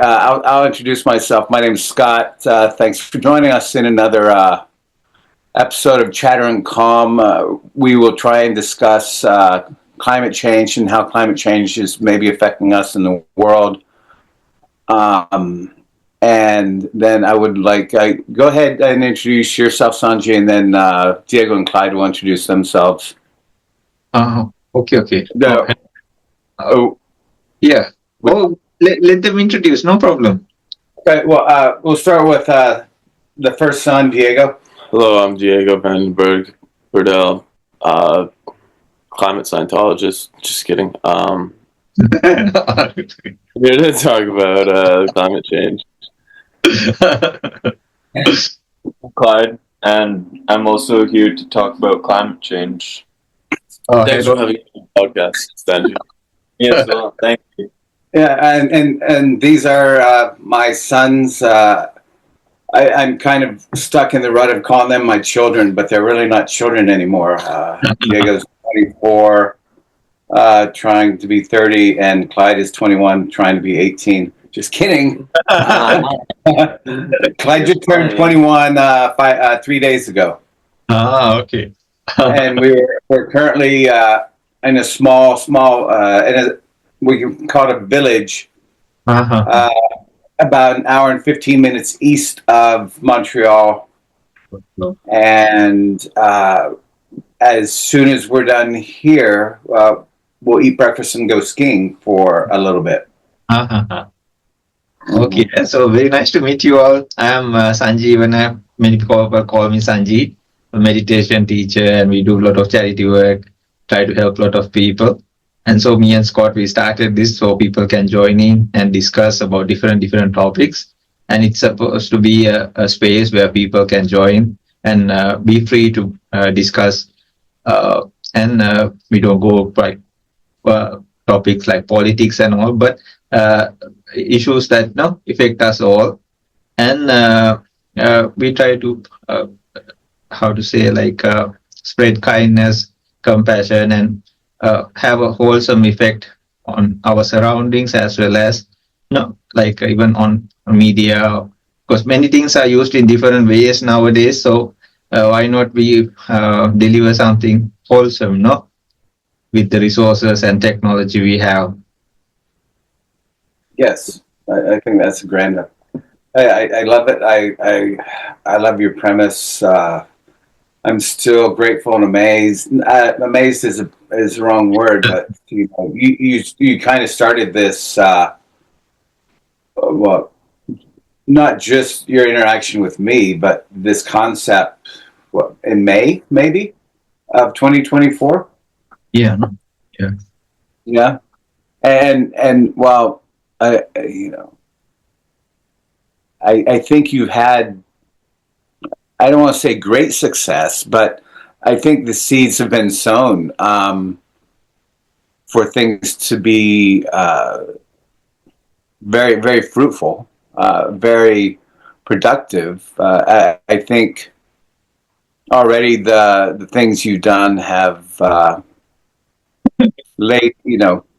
I'll introduce myself. My name is Scott. Thanks for joining us in another episode of Chatter and Calm. We will try and discuss climate change and how climate change is maybe affecting us in the world. And then I would go ahead and introduce yourself, Sanjay, and then Diego and Clyde will introduce themselves. Okay. No. Oh, Yeah. Let them introduce. No problem. okay. Well, we'll start with the first son, Diego. Hello, I'm Diego Berdell, climate Scientologist. Just kidding. We're here to talk about climate change. Clyde, and I'm also here to talk about climate change. Thanks for having a podcast, Sanjay. Yes, well, thank you. Yeah, and these are my sons. I'm kind of stuck in the rut of calling them my children, but they're really not children anymore. Diego's 24, trying to be 30, and Clyde is 21, trying to be 18. Just kidding. Clyde just turned 21 3 days ago. Okay. And we're currently in a small we can call it a village, about an hour and 15 minutes east of Montreal. And as soon as we're done here, we'll eat breakfast and go skiing for a little bit. Okay, so very nice to meet you all. I am Sanjivana. Many people call me Sanji, a meditation teacher, and we do a lot of charity work, try to help a lot of people. And so me and Scott, we started this so people can join in and discuss about different topics. And it's supposed to be a space where people can join and be free to discuss. And we don't go by topics like politics and all, but issues that affect us all. And we try to, spread kindness, compassion, and have a wholesome effect on our surroundings as well as even on media, because many things are used in different ways nowadays. So why not we deliver something wholesome, with the resources and technology we have. Yes, I think that's a grand. I love it. I love your premise. I'm still grateful and amazed. Amazed is the wrong word, but you kind of started this. Well, not just your interaction with me, but this concept. What, in May, maybe, of 2024? Yeah. And well, I think you've had, I don't want to say great success, but I think the seeds have been sown for things to be very, very fruitful, very productive. I think already the things you've done have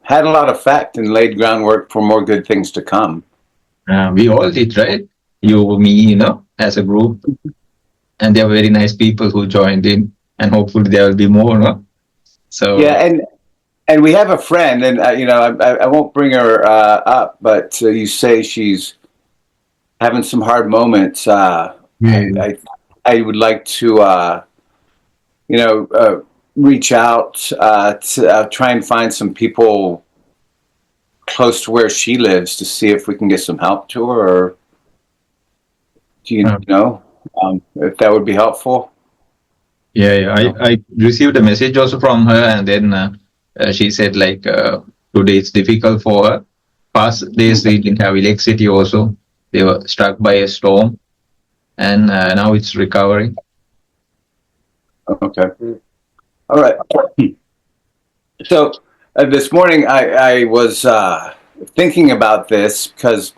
had a lot of effect and laid groundwork for more good things to come. We all did, right? You, me, as a group. And there are very nice people who joined in, and hopefully there will be more, no? So yeah, and we have a friend, and I won't bring her up, but you say she's having some hard moments. I would like to reach out to try and find some people close to where she lives to see if we can get some help to her. Or do you know? If that would be helpful. Yeah. I received a message also from her, and then she said today it's difficult for her. Past days they didn't have electricity also. They were struck by a storm, and now it's recovering. Okay. All right. So this morning I was thinking about this because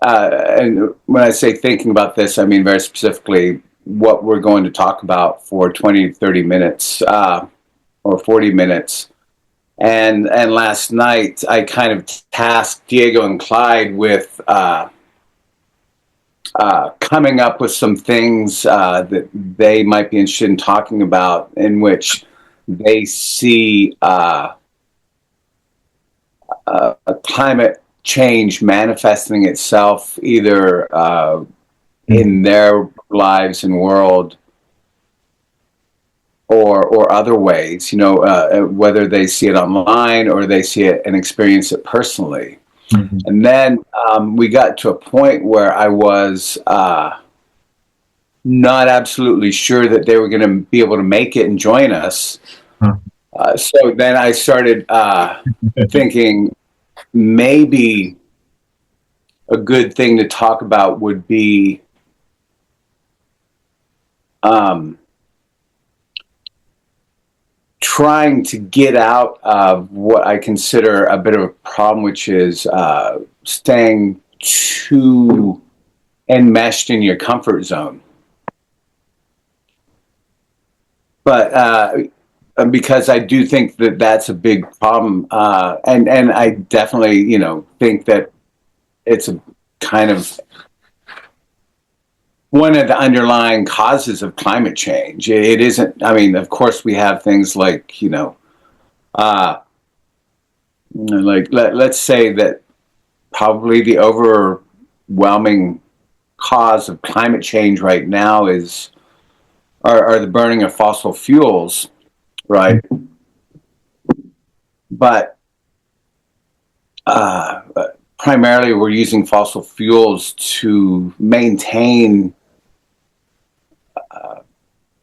and when I say thinking about this, I mean very specifically what we're going to talk about for 20, 30 minutes or 40 minutes. And last night I kind of tasked Diego and Clyde with coming up with some things that they might be interested in talking about, in which they see climate change manifesting itself either in their lives and world, or other ways, whether they see it online or they see it and experience it personally. Mm-hmm. And then we got to a point where I was not absolutely sure that they were going to be able to make it and join us. So then I started thinking maybe a good thing to talk about would be trying to get out of what I consider a bit of a problem, which is staying too enmeshed in your comfort zone. But because I do think that that's a big problem, and I definitely, think that it's a kind of one of the underlying causes of climate change. It isn't. I mean, of course, we have things like, let's say that probably the overwhelming cause of climate change right now are the burning of fossil fuels, right? But primarily, we're using fossil fuels to maintain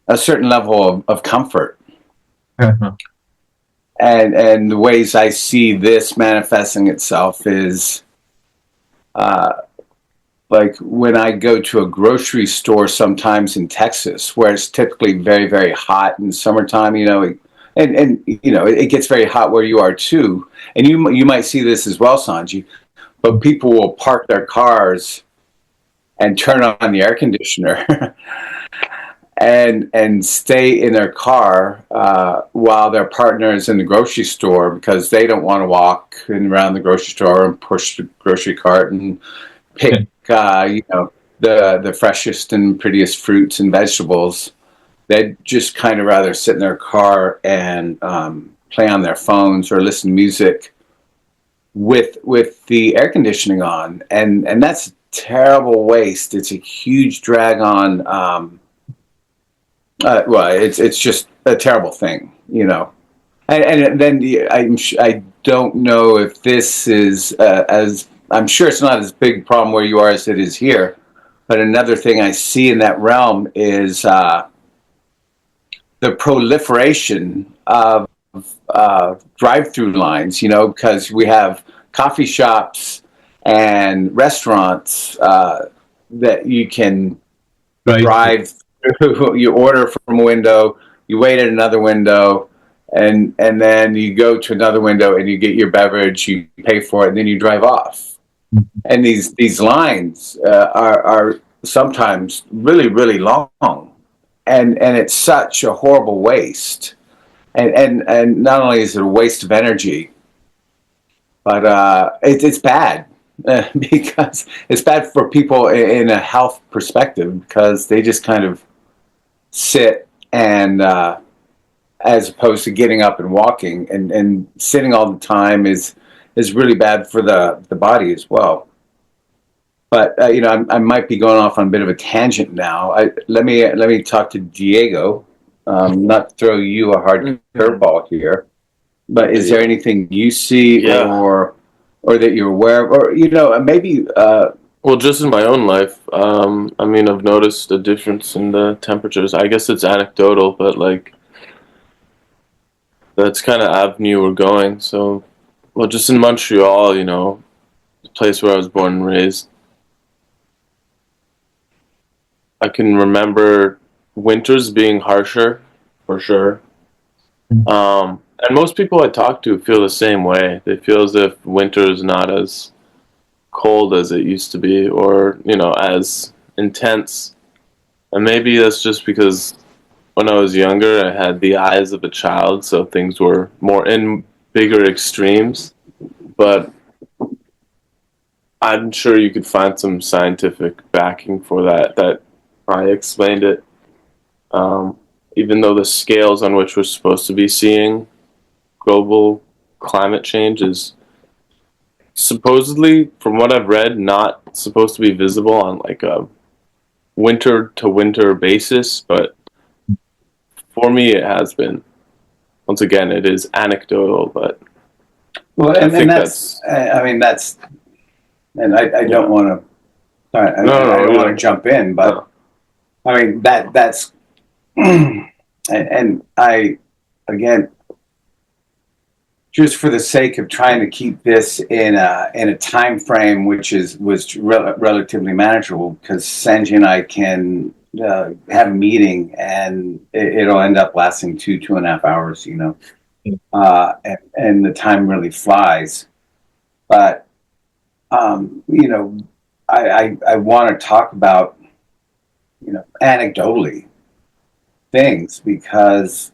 a certain level of comfort. Uh-huh. And the ways I see this manifesting itself is like when I go to a grocery store sometimes in Texas, where it's typically very, very hot in summertime, and it gets very hot where you are too. And you might see this as well, Sanji, but people will park their cars and turn on the air conditioner and stay in their car while their partner is in the grocery store, because they don't want to walk around the grocery store and push the grocery cart and pick the freshest and prettiest fruits and vegetables. They'd just kind of rather sit in their car and play on their phones or listen to music with the air conditioning on, and that's terrible waste. It's a huge drag on. It's just a terrible thing, And then I don't know if this is as I'm sure it's not as big a problem where you are as it is here. But another thing I see in that realm is the proliferation of drive-through lines, because we have coffee shops and restaurants that you can drive through. You order from a window, you wait at another window, and then you go to another window and you get your beverage, you pay for it, and then you drive off. And these lines are sometimes really, really long, and it's such a horrible waste. And not only is it a waste of energy, but it's bad because it's bad for people in a health perspective, because they just kind of sit and as opposed to getting up and walking, and sitting all the time is really bad for the body as well. But I might be going off on a bit of a tangent now. Let me talk to Diego. Not throw you a hard curveball here, but is there anything you see or that you're aware of, or maybe? Well, just in my own life, I've noticed a difference in the temperatures. I guess it's anecdotal, but that's kind of avenue we're going. So, well, just in Montreal, the place where I was born and raised, I can remember winters being harsher, for sure. And most people I talk to feel the same way. They feel as if winter is not as cold as it used to be, or as intense. And maybe that's just because when I was younger I had the eyes of a child, so things were more bigger extremes, but I'm sure you could find some scientific backing for that. That I explained it. Even though the scales on which we're supposed to be seeing global climate change is supposedly, from what I've read, not supposed to be visible on like a winter to winter basis, but for me it has been. Once again, it is anecdotal, but Well, I think that's, I mean, that's, and I don't want to, sorry, I don't want to jump in, but I mean, that's, and I, again, just for the sake of trying to keep this in a time frame which was relatively manageable, because Sanji and I can have a meeting and it'll end up lasting 2.5 hours, you know, and the time really flies. But you know, I want to talk about, you know, anecdotally things, because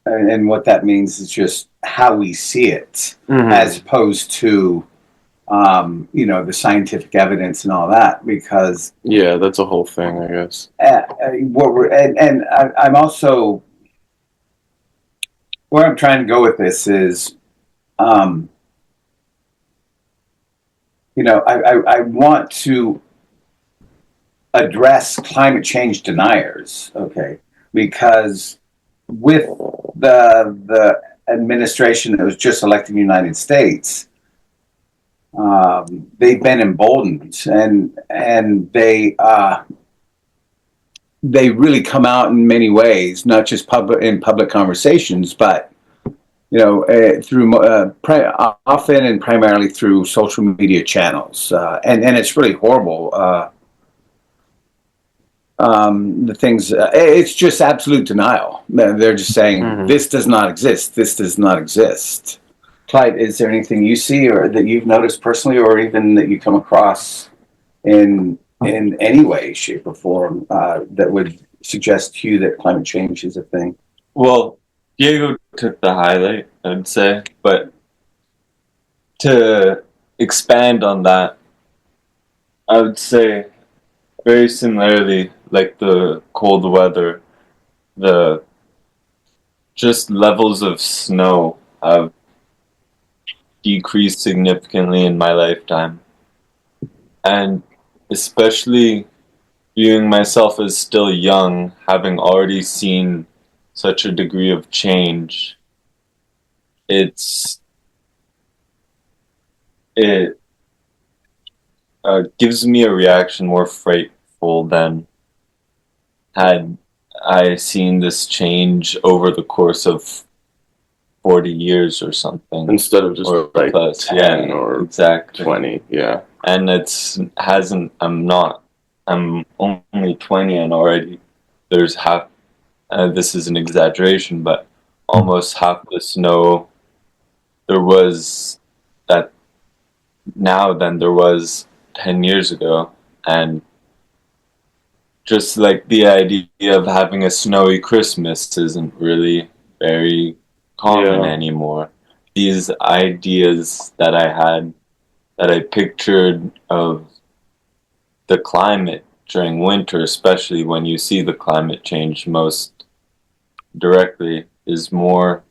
and what that means is just how we see it, as opposed to you know, the scientific evidence and all that, because yeah, that's a whole thing, I guess. what we're and I'm also, where I'm trying to go with this is, you know, I want to address climate change deniers, okay, because with the administration that was just elected in the United States, they've been emboldened, and they really come out in many ways, not just public conversations, but you know, through often and primarily through social media channels, and it's really horrible. The things, it's just absolute denial. They're just saying this does not exist. This does not exist. Clyde, is there anything you see or that you've noticed personally, or even that you come across in any way, shape, or form that would suggest to you that climate change is a thing? Well, Diego took the highlight, I'd say, but to expand on that, I would say very similarly, like the cold weather, the just levels of snow have decreased significantly in my lifetime. And especially viewing myself as still young, having already seen such a degree of change, it gives me a reaction more frightful than had I seen this change over the course of 40 years or something. Instead of just or like plus, 10 yeah, or exactly. 20, yeah. And I'm only 20, and already there's half, this is an exaggeration, but almost half the snow there was that now than there was 10 years ago. And just like the idea of having a snowy Christmas isn't really very common anymore. These ideas that I had, that I pictured of the climate during winter, especially when you see the climate change most directly, is more,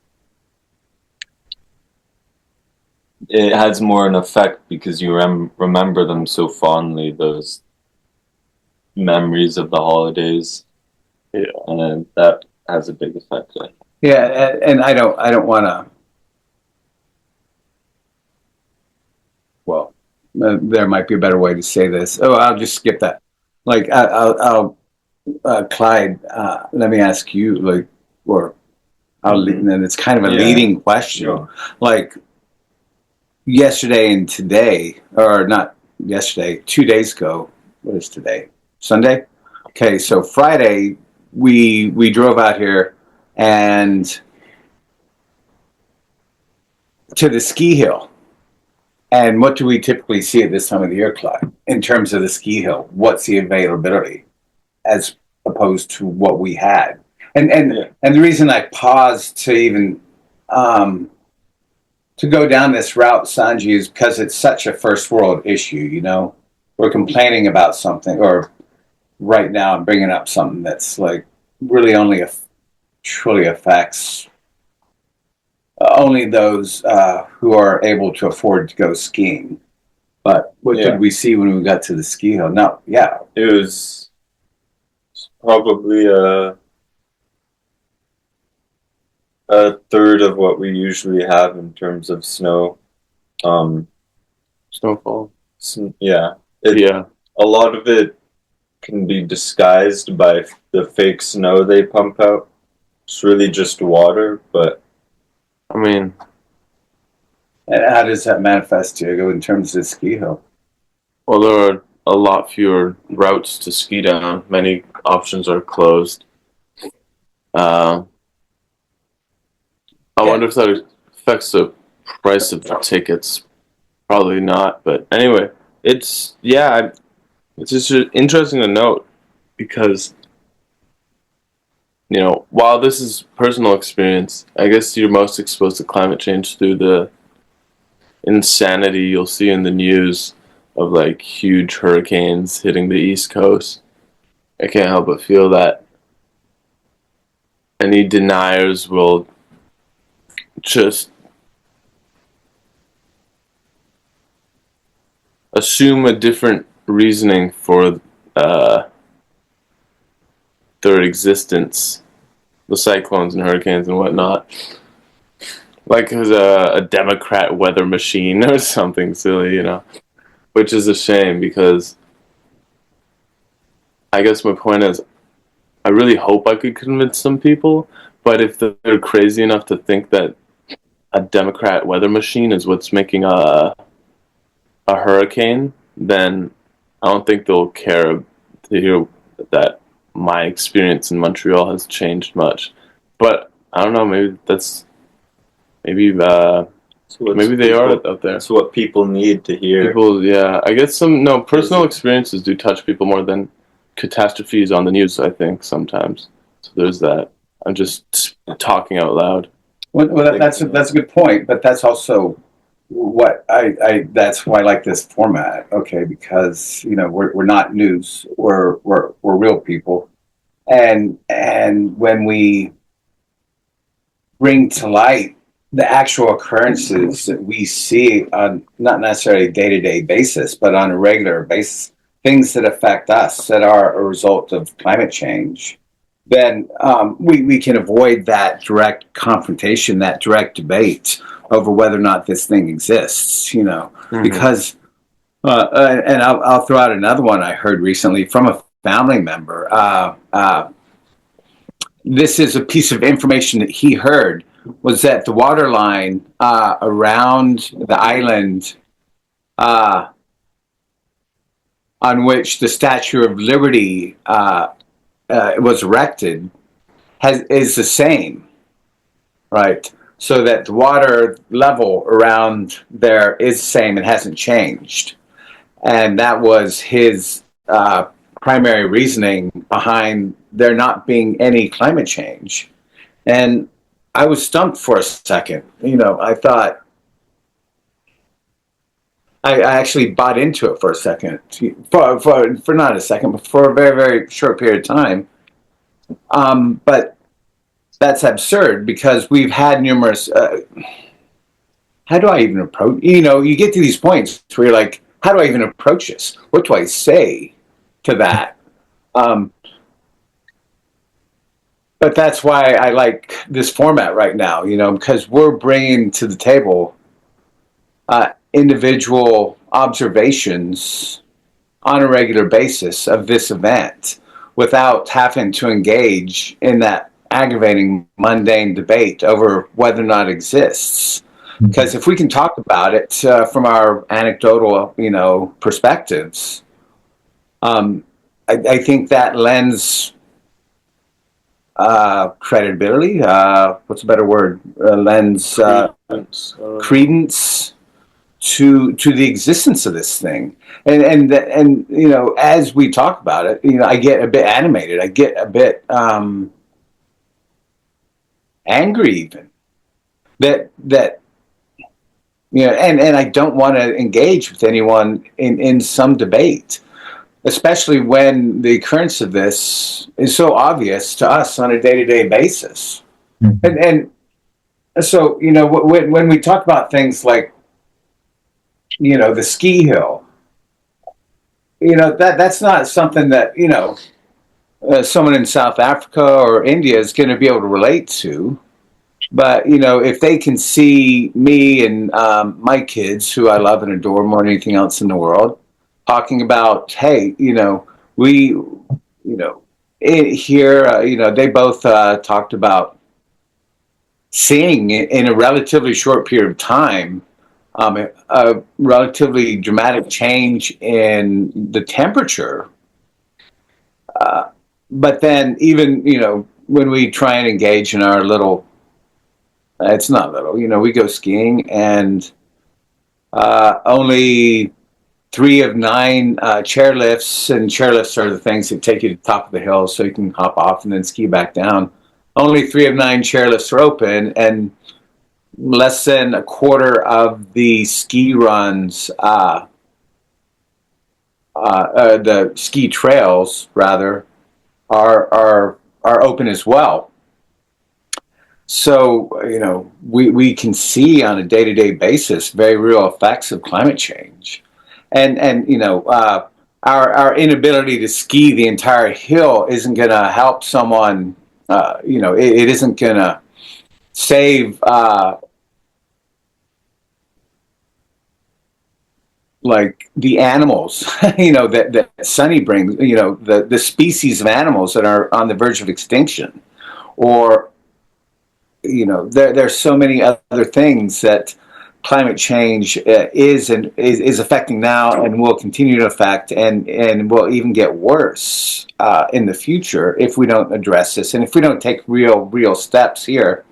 it has more an effect because you remember them so fondly, those memories of the holidays. Yeah. And that has a big effect. Yeah, and I don't want to. Well, there might be a better way to say this. Oh, I'll just skip that. Like, I'll Clyde, let me ask you, like, or and it's kind of a leading question. Sure. Like, yesterday and today, or not yesterday, 2 days ago. What is today? Sunday? Okay, so Friday, we drove out here and to the ski hill. And what do we typically see at this time of the year, Clyde, in terms of the ski hill? What's the availability as opposed to what we had? And the reason I paused to even to go down this route, Sanji, is because it's such a first world issue. You know, we're complaining about something, or right now I'm bringing up something that's like really only truly affects only those who are able to afford to go skiing. But what did we see when we got to the ski hill? No, yeah, It was probably a third of what we usually have in terms of snow. Snowfall. Yeah. Yeah. A lot of it can be disguised by the fake snow they pump out. It's really just water, but I mean, and how does that manifest, Diego, in terms of the ski hill? well, there are a lot fewer routes to ski down. Many options are closed. I wonder if that affects the price of the tickets. Probably not, but anyway, it's just interesting to note because, you know, while this is personal experience, I guess you're most exposed to climate change through the insanity you'll see in the news of like huge hurricanes hitting the East Coast. I can't help but feel that any deniers will just assume a different reasoning for their existence, the cyclones and hurricanes and whatnot. Like it was a Democrat weather machine or something silly, you know. Which is a shame because I guess my point is I really hope I could convince some people, but if they're crazy enough to think that a Democrat weather machine is what's making a hurricane, then I don't think they'll care to hear that my experience in Montreal has changed much. But I don't know, maybe maybe they are out there. That's what people need to hear. People, yeah, I guess personal experiences do touch people more than catastrophes on the news, I think, sometimes. So there's that. I'm just talking out loud. Well, that's a good point, but that's also what that's why I like this format, okay? Because you know we're not news, we're real people, and when we bring to light the actual occurrences that we see on not necessarily a day-to-day basis, but on a regular basis, things that affect us that are a result of climate change, then we can avoid that direct confrontation, that direct debate over whether or not this thing exists, you know, because, and I'll throw out another one I heard recently from a family member. This is a piece of information that he heard was that the water line around the island on which the Statue of Liberty was erected is the same, right? So that the water level around there is the same and hasn't changed. And that was his primary reasoning behind there not being any climate change. And I was stumped for a second. You know, I thought, I actually bought into it for a second, for not a second, but for a very, very short period of time. But that's absurd because we've had numerous. How do I even approach? You know, you get to these points where you're like, how do I even approach this? What do I say to that? But that's why I like this format right now, you know, because we're bringing to the table individual observations on a regular basis of this event without having to engage in that aggravating, mundane debate over whether or not it exists. Because if we can talk about it from our anecdotal, you know, perspectives, I think that lends credibility. What's a better word? Lends credence to the existence of this thing. And you know, as we talk about it, you know, I get a bit animated. I get a bit angry even. that and I don't want to engage with anyone in some debate, especially when the occurrence of this is so obvious to us on a day-to-day basis. Mhm. And so, when we talk about things like, the ski hill, that's not something that, someone in South Africa or India is going to be able to relate to. But, if they can see me and my kids, who I love and adore more than anything else in the world, talking about, hey, we, here, they both talked about seeing in a relatively short period of time a relatively dramatic change in the temperature. But then even, when we try and engage in our little, it's not little, we go skiing and only 3 of 9 chairlifts, and chairlifts are the things that take you to the top of the hill so you can hop off and then ski back down. Only 3 of 9 chairlifts are open, and less than a quarter of the ski runs, the ski trails rather, are open as well. So we can see on a day-to-day basis very real effects of climate change, and our inability to ski the entire hill isn't going to help someone. It isn't going to save like the animals, that Sunny brings, the species of animals that are on the verge of extinction, or there's so many other things that climate change is affecting now and will continue to affect, and will even get worse in the future if we don't address this, and if we don't take real steps here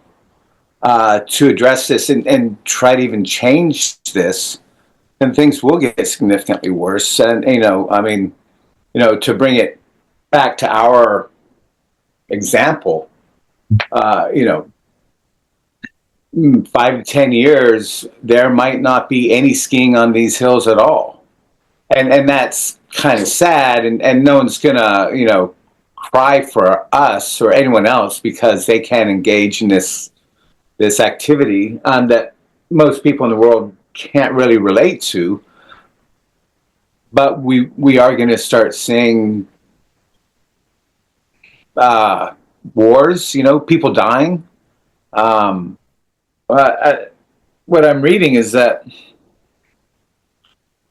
to address this and try to even change this, then things will get significantly worse. And to bring it back to our example, 5 to 10 years, there might not be any skiing on these hills at all. And that's kind of sad. And no one's going to, cry for us or anyone else because they can't engage in this activity that most people in the world can't really relate to. But we are going to start seeing wars, people dying. What I'm reading is that,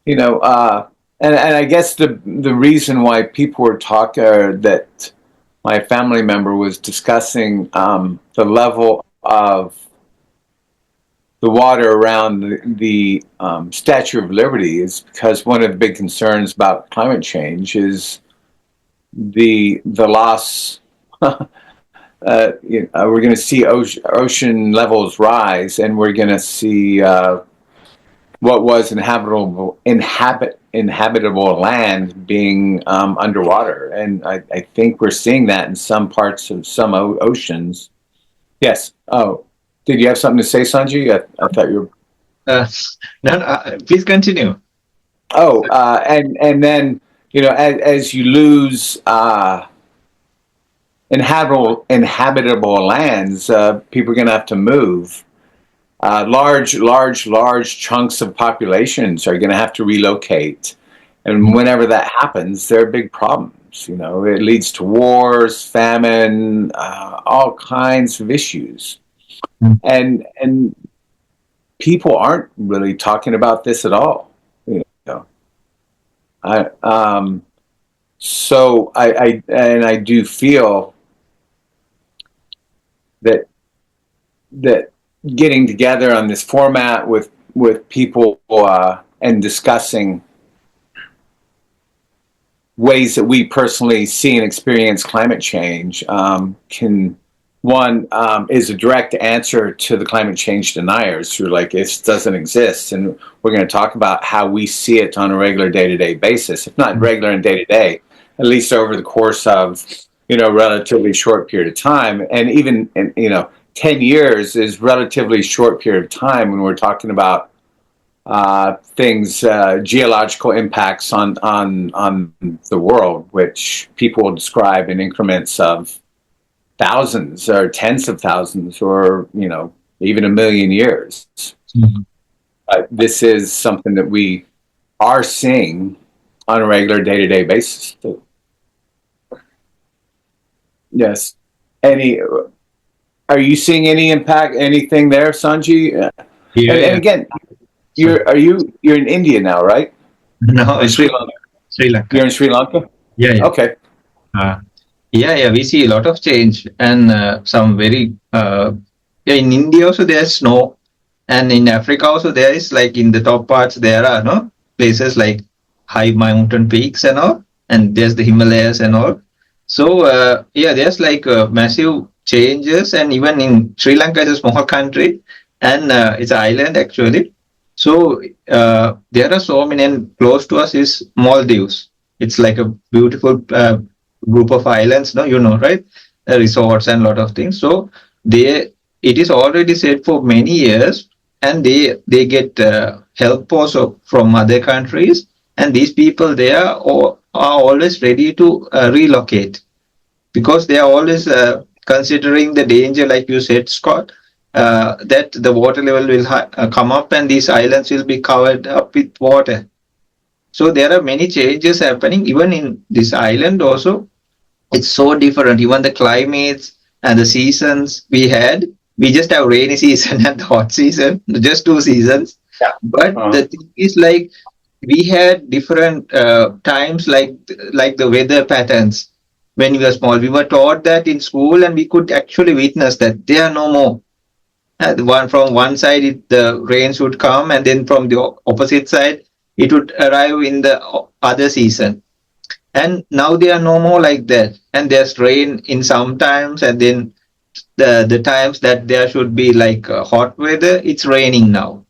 and I guess the reason why people were talking, that my family member was discussing the level of the water around the Statue of Liberty, is because one of the big concerns about climate change is the loss. We're going to see ocean levels rise, and we're going to see what was inhabitable land being underwater. And I think we're seeing that in some parts of some oceans. Yes. Oh, did you have something to say, Sanji? I thought you were. No, please continue. Oh, and then as you lose inhabitable lands, people are going to have to move. Large chunks of populations are going to have to relocate, and whenever that happens, there are big problems. It leads to wars, famine, all kinds of issues. And people aren't really talking about this at all. So I do feel that getting together on this format with people and discussing ways that we personally see and experience climate change is a direct answer to the climate change deniers who are like, it doesn't exist. And we're going to talk about how we see it on a regular day-to-day basis, if not regular and day-to-day, at least over the course of, relatively short period of time. And even, 10 years is relatively short period of time when we're talking about things, geological impacts on the world, which people will describe in increments of thousands or tens of thousands, or even a million years. Mhm. This is something that we are seeing on a regular day-to-day basis. Yes. Are you seeing any impact? Anything there, Sanji? And again, you're in India now, right? No, Or Sri Lanka? Sri Lanka. You're in Sri Lanka? Yeah. Okay. We see a lot of change, and some very in India also there's snow, and in Africa also there is, like, in the top parts there are no places like high mountain peaks and all, and there's the Himalayas and all. So there's like massive changes, and even in Sri Lanka is a small country, and it's an island actually. So there are so many, and close to us is Maldives. It's like a beautiful group of islands, no, right? Resorts and a lot of things. So it is already set for many years, and they get help also from other countries, and these people there are always ready to relocate, because they are always considering the danger, like you said, Scott, that the water level will come up and these islands will be covered up with water. So there are many changes happening even in this island also. It's so different. Even the climates and the seasons we just have rainy season and hot season, just two seasons. Yeah. But the thing is, like, we had different times, like the weather patterns. When we were small, we were taught that in school, and we could actually witness that they are no more. From one side, the rains would come, and then from the opposite side, it would arrive in the other season. And now they are no more like that, and there's rain in some times, and then the times that there should be like hot weather, it's raining now.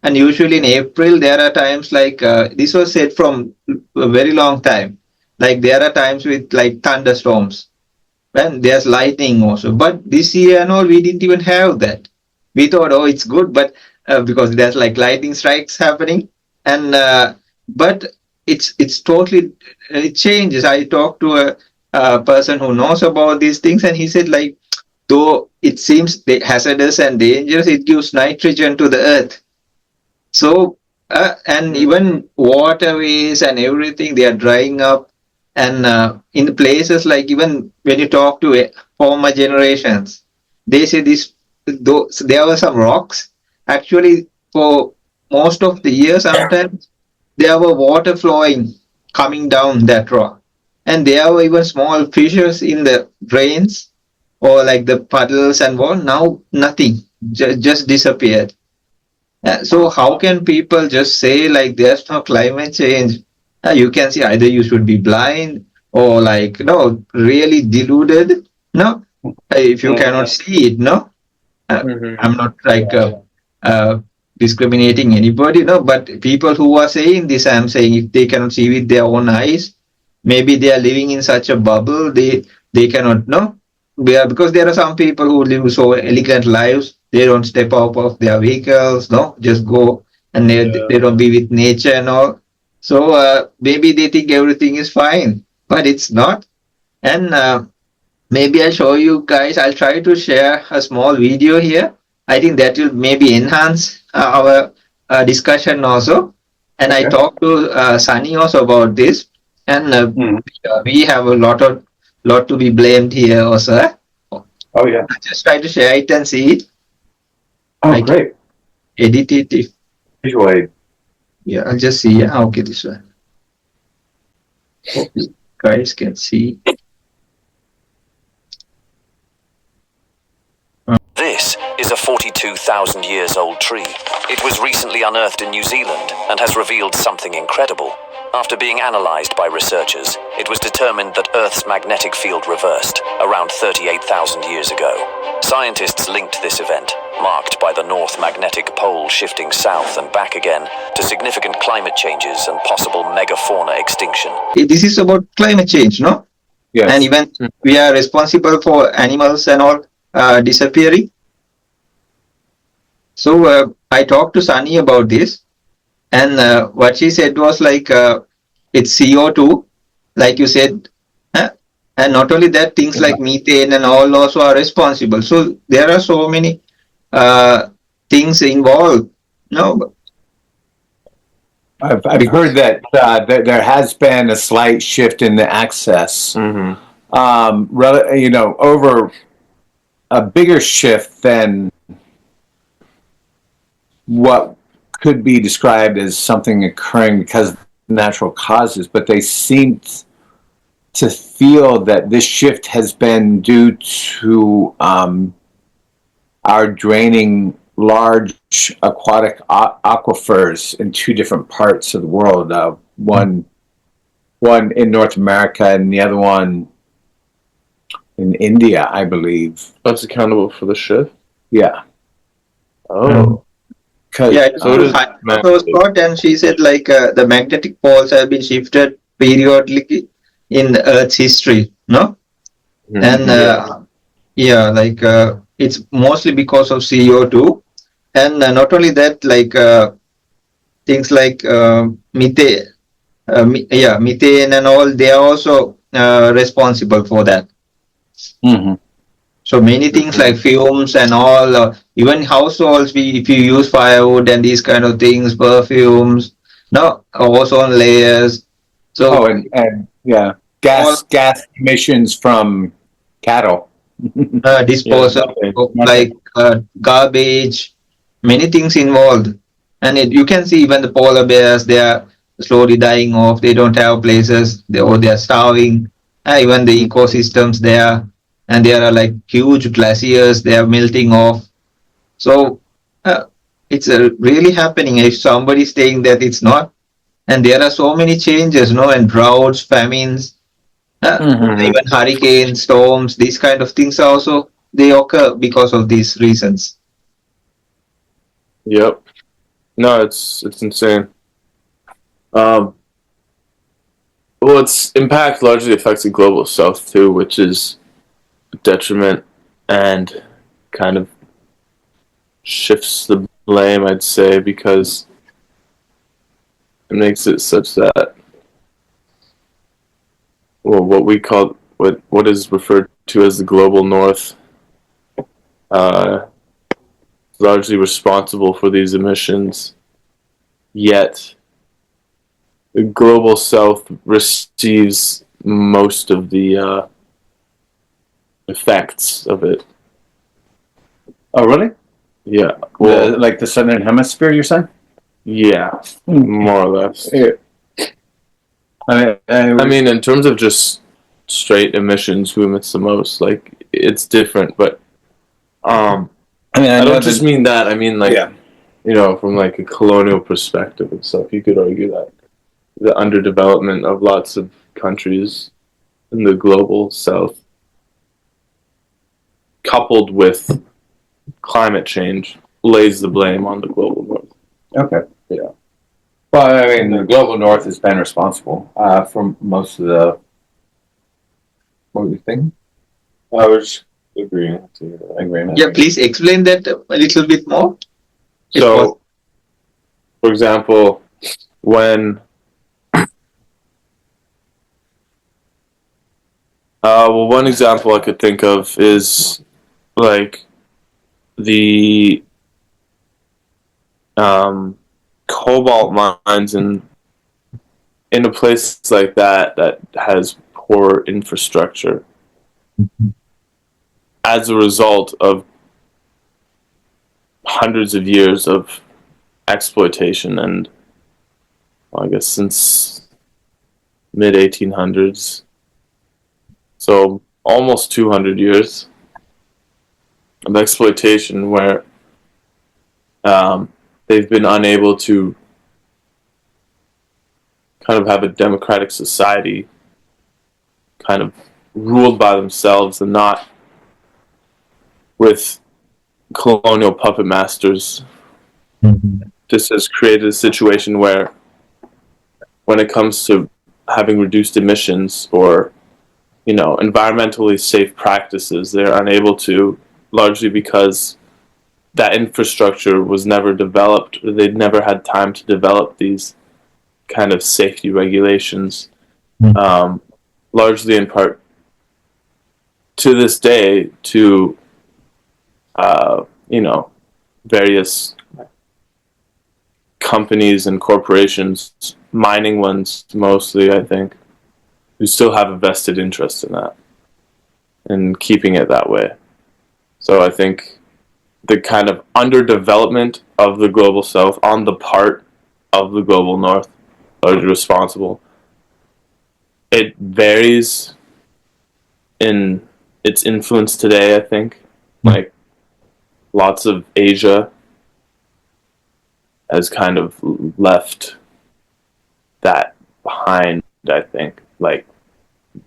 And usually in April there are times like this was said from a very long time, like there are times with like thunderstorms, and there's lightning also. But this year, no, we didn't even have that. We thought, oh, it's good, but because there's like lightning strikes happening, and but it's totally it changes. I talked to a person who knows about these things, and he said, like, though it seems hazardous and dangerous, it gives nitrogen to the earth. So and even waterways and everything, they are drying up, and in places like, even when you talk to former generations, they say this. Though there were some rocks, actually, for most of the year, sometimes there were water flowing coming down that rock, and there were even small fissures in the drains or like the puddles and all. Now nothing, just disappeared. So how can people just say like there's no climate change? You can see either you should be blind or like no, really deluded. No, if you cannot see it, no. I'm not like discriminating anybody, no. But people who are saying this, I'm saying, if they cannot see with their own eyes, maybe they are living in such a bubble. They cannot know. Because there are some people who live so elegant lives. They don't step out of their vehicles, no, just go, and they don't be with nature and all. So maybe they think everything is fine, but it's not. And maybe I'll show you guys. I'll try to share a small video here. I think that will maybe enhance our discussion also. And I talked to Sunny also about this, and we have a lot to be blamed here also. Oh yeah. I just try to share it and see it. Oh, great. Edit it if. Visual aid. Yeah, I'll just see. Yeah, okay, this one. Hope you guys can see. This is a 42,000 years old tree. It was recently unearthed in New Zealand and has revealed something incredible. After being analyzed by researchers, it was determined that Earth's magnetic field reversed around 38,000 years ago. Scientists linked this event, marked by the North Magnetic Pole shifting south and back again, to significant climate changes and possible megafauna extinction. This is about climate change, no? Yes. And even we are responsible for animals and all disappearing. So I talked to Sunny about this, and what she said was like it's CO2, like you said, and not only that, things like methane and all also are responsible. So there are so many uh, things involved. No, I've heard that there has been a slight shift in the access. Mm-hmm. Over a bigger shift than what could be described as something occurring because of natural causes, but they seem to feel that this shift has been due to our draining large aquatic aquifers in two different parts of the world. One in North America and the other one in India, I believe. That's accountable for the shift. Yeah. Oh, yeah, it So it is was magnetic. Scott, and she said like the magnetic poles have been shifted periodically in Earth's history, no? Mhm. And yeah, like it's mostly because of CO2, and not only that, like things like methane, methane and all, they are also responsible for that. Mm-hmm. So many things like fumes and all, even households, if you use firewood and these kind of things, perfumes, no, ozone layers. So And yeah, all gas emissions from cattle. disposal methane. of like garbage, many things involved. And you can see even the polar bears, they are slowly dying off. They don't have places, or they are starving. Even the ecosystems there, and there are like huge glaciers, they are melting off. So it's really happening. If somebody's saying that it's not, and there are so many changes, no, and droughts, famines, Mm-hmm. even hurricanes, storms, these kind of things also they occur because of these reasons. Yep. No, it's insane. Well, its impact largely affects the global south too, which is a detriment and kind of shifts the blame, I'd say, because it makes it such that what is referred to as the global north uh, is largely responsible for these emissions, yet the global south receives most of the effects of it. Oh, really? Yeah. Well, Like the southern hemisphere, you're saying? yeah, more or less. Yeah. I mean, in terms of just straight emissions, who emits the most? Like, it's different, but I don't just mean that. I mean, like, from like a colonial perspective and stuff. You could argue that the underdevelopment of lots of countries in the global south, coupled with climate change, lays the blame on the global north. Okay. Yeah. Well, I mean, the global north has been responsible for most of the. What were you thinking? I was agreeing to you. Agreement. Yeah, please explain that a little bit more. So, for example, when one example I could think of is like the cobalt mines in a place like that has poor infrastructure as a result of hundreds of years of exploitation, and I guess since mid 1800s, so almost 200 years of exploitation where they've been unable to kind of have a democratic society kind of ruled by themselves and not with colonial puppet masters. This has created a situation where when it comes to having reduced emissions or environmentally safe practices, they're unable to, largely because that infrastructure was never developed, or they'd never had time to develop these kind of safety regulations, largely in part to this day to various companies and corporations, mining ones mostly, I think, who still have a vested interest in that and keeping it that way. So I think the kind of underdevelopment of the global south on the part of the global north largely responsible. It varies in its influence today, I think. Like, lots of Asia has kind of left that behind, I think. Like,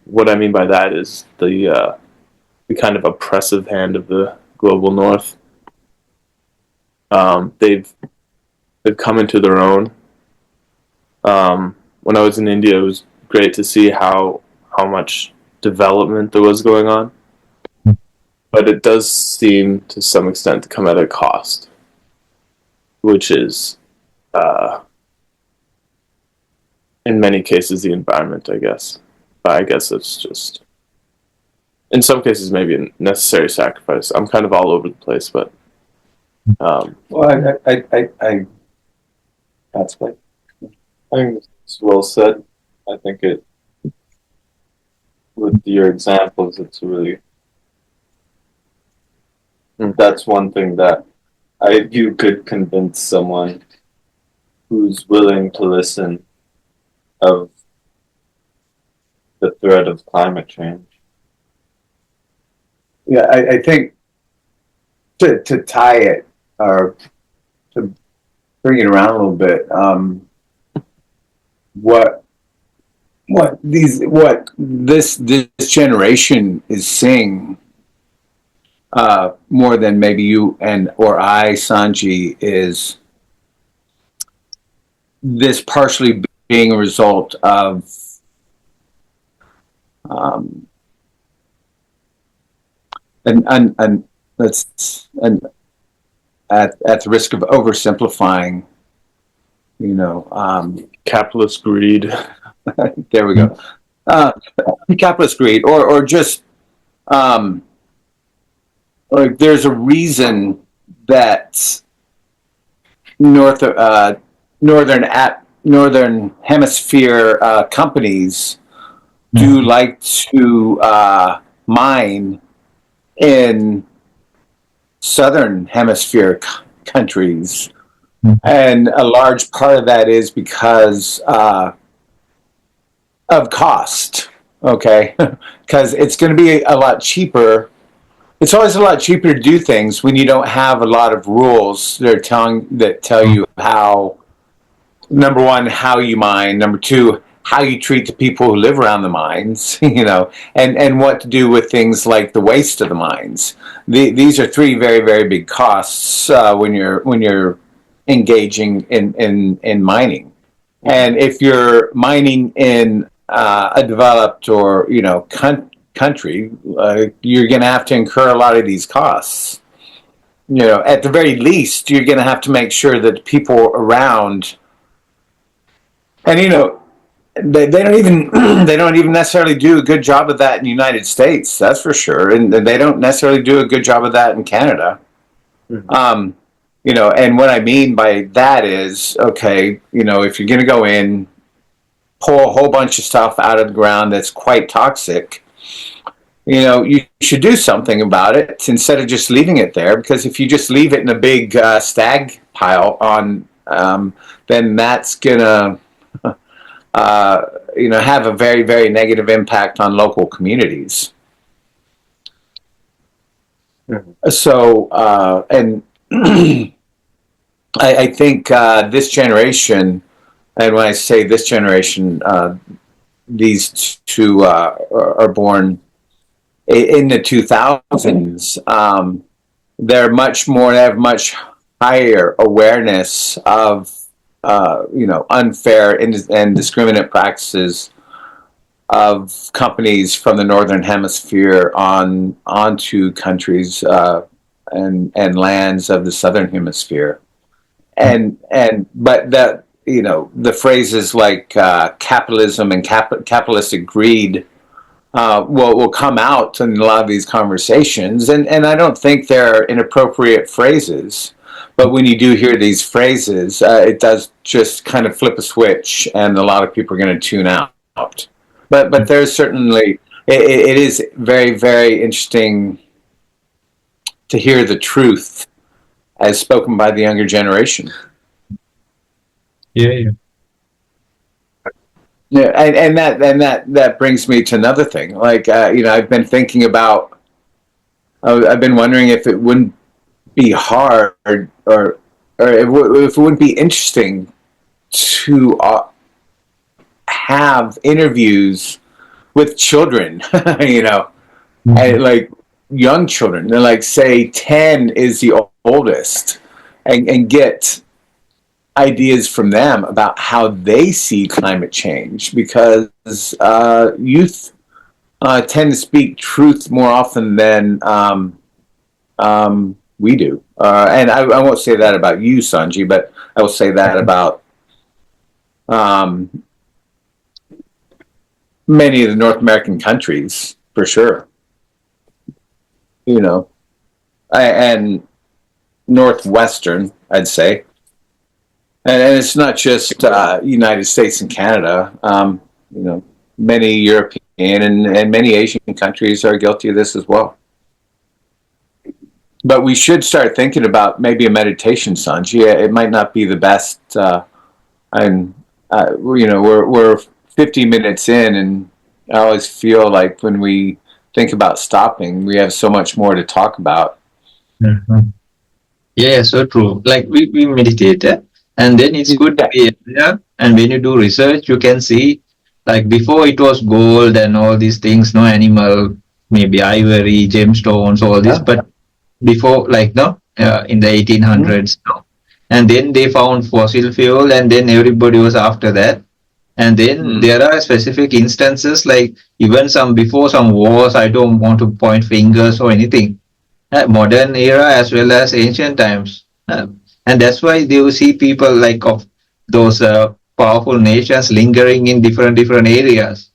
what I mean by that is the kind of oppressive hand of the global north. They've come into their own. When I was in India, it was great to see how much development there was going on. But it does seem, to some extent, to come at a cost, which is, in many cases, the environment, I guess. But I guess it's just, in some cases, maybe a necessary sacrifice. I'm kind of all over the place, but... Well, I that's what I think it's well said. I think with your examples, it's really, that's one thing that you could convince someone who's willing to listen of the threat of climate change. Yeah, I think to tie it, or to bring it around a little bit, what this generation is seeing, more than maybe you or I, Sanji, is this partially being a result of and at the risk of oversimplifying, capitalist greed. there we go. Capitalist greed, or just like, there's a reason that northern hemisphere companies do like to mine in southern hemisphere countries, and a large part of that is because of cost. Okay, because it's going to be a lot cheaper. It's always a lot cheaper to do things when you don't have a lot of rules that tell you how, number one, how you mine, number two, how you treat the people who live around the mines, and what to do with things like the waste of the mines. These are three very, very big costs when you're engaging in mining. And if you're mining in a developed or country, you're going to have to incur a lot of these costs. At the very least, you're going to have to make sure that the people around, and they don't even necessarily do a good job of that in the United States. That's for sure, and they don't necessarily do a good job of that in Canada. Mm-hmm. And what I mean by that is, okay, if you're going to go in, pull a whole bunch of stuff out of the ground that's quite toxic, you should do something about it instead of just leaving it there. Because if you just leave it in a big stag pile then that's gonna have a very, very negative impact on local communities. Mm-hmm. So and I think this generation, and when I say this generation, these two are born in the 2000s. They have much higher awareness of unfair and discriminant practices of companies from the northern hemisphere onto countries and lands of the southern hemisphere. But that, the phrases like capitalism and capitalistic greed will come out in a lot of these conversations, and I don't think they're inappropriate phrases. But when you do hear these phrases, it does just kind of flip a switch, and a lot of people are going to tune out. But there's certainly it is very, very interesting to hear the truth as spoken by the younger generation. Yeah. Yeah, and that brings me to another thing. Like I've been thinking about. I've been wondering if it wouldn't be hard, or if it wouldn't be interesting to have interviews with children. Like young children. They're like, say 10 is the oldest, and get ideas from them about how they see climate change, because youth tend to speak truth more often than we do. And I won't say that about you, Sanji, but I will say that about many of the North American countries, for sure. And Northwestern, I'd say. And it's not just United States and Canada. Many European and many Asian countries are guilty of this as well. But we should start thinking about maybe a meditation, Sanji. It might not be the best. We're 50 minutes in, and I always feel like when we think about stopping, we have so much more to talk about. Mm-hmm. Yeah, so true. Like we meditate, and then it's good to be there. And when you do research, you can see, like before it was gold and all these things, no animal, maybe ivory, gemstones, all this. But before, in the 1800s, and then they found fossil fuel, and then everybody was after that. And then there are specific instances, like even before some wars. I don't want to point fingers or anything. Modern era as well as ancient times, and that's why they will see people like of those powerful nations lingering in different areas,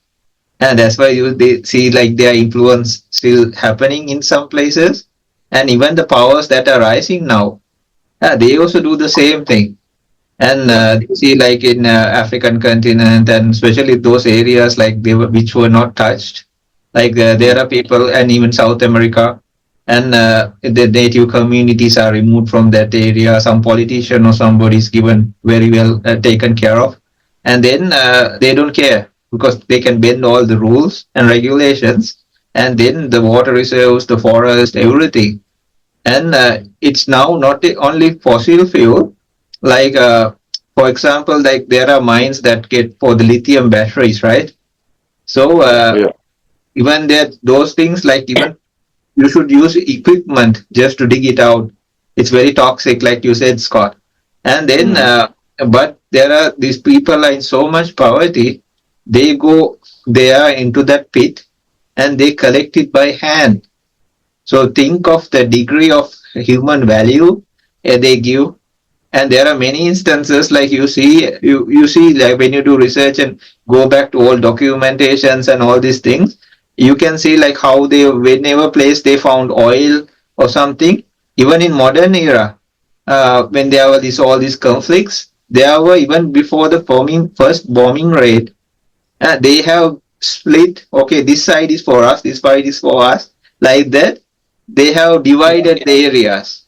and that's why they see like their influence still happening in some places, and even the powers that are rising now, they also do the same thing. And you see, like in African continent, and especially those areas like which were not touched, like there are people, and even South America, and the native communities are removed from that area. Some politician or somebody is given very well taken care of, and then they don't care because they can bend all the rules and regulations, and then the water reserves, the forest, everything, and it's now not only fossil fuel. Like, for example, like there are mines that get for the lithium batteries, right? So even those things, like even you should use equipment just to dig it out. It's very toxic, like you said, Scott. And then, but there are these people are in so much poverty, they go there into that pit and they collect it by hand. So think of the degree of human value they give. And there are many instances, like you see like when you do research and go back to old documentations and all these things, you can see like how whenever place they found oil or something, even in modern era, when there were all these conflicts, there were even before the first bombing raid, they have split. Okay, this side is for us, this side is for us, like that. They have divided the areas.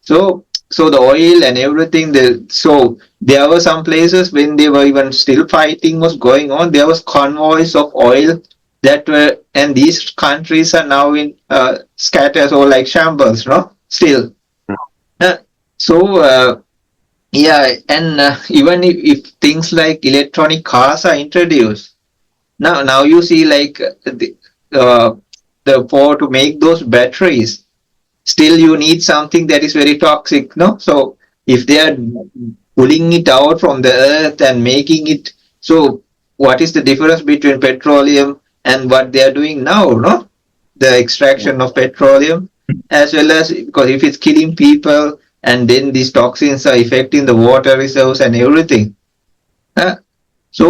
So the oil and everything, so there were some places when they were even still fighting was going on, there was convoys of oil that were, and these countries are now in scatters or like shambles, no? Still. And even if things like electronic cars are introduced, now you see like to make those batteries, still you need something that is very toxic, no? So if they are pulling it out from the earth and making it, so what is the difference between petroleum and what they are doing now, no? The extraction of petroleum, as well as because if it's killing people, and then these toxins are affecting the water reserves and everything. So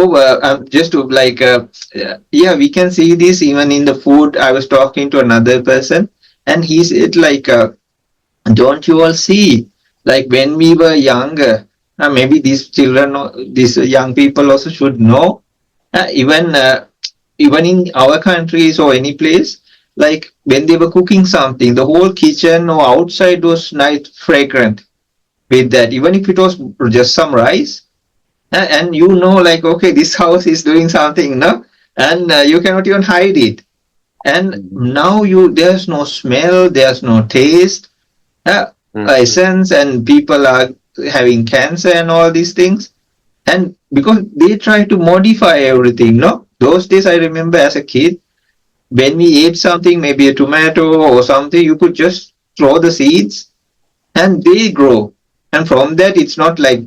just to yeah, we can see this even in the food. I was talking to another person, and he said don't you all see, like when we were younger, maybe these children, these young people also should know, even in our countries or any place, like when they were cooking something, the whole kitchen or outside was nice fragrant with that, even if it was just some rice, and like, okay, this house is doing something, no, and you cannot even hide it. And now there's no smell, there's no taste, essence, and people are having cancer and all these things. And because they try to modify everything, no? Those days I remember as a kid, when we ate something, maybe a tomato or something, you could just throw the seeds and they grow. And from that, it's not like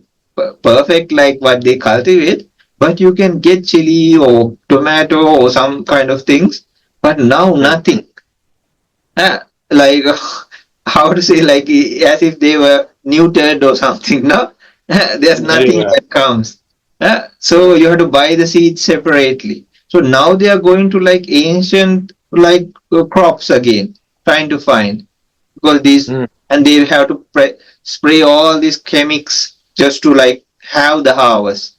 perfect like what they cultivate, but you can get chili or tomato or some kind of things. But now nothing. Like how to say, like as if they were neutered or something. No, there's nothing Yeah. that comes. So you have to buy the seeds separately. So now they are going to like ancient crops again, trying to find, because these, Mm. and they have to spray all these chemics just to like have the harvest,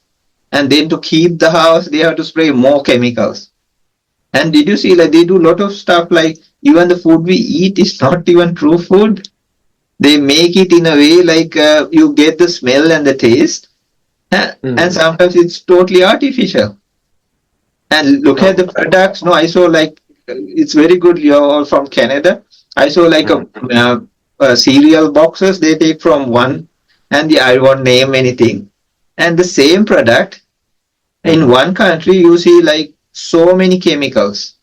and then to keep the house they have to spray more chemicals. And did you see, like they do a lot of stuff, like even the food we eat is not even true food. They make it in a way like you get the smell and the taste, and sometimes it's totally artificial. And look at the products. No, I saw like it's very good. You're all from Canada. I saw like a cereal boxes they take from one, and I won't name anything. And the same product in one country, you see like so many chemicals.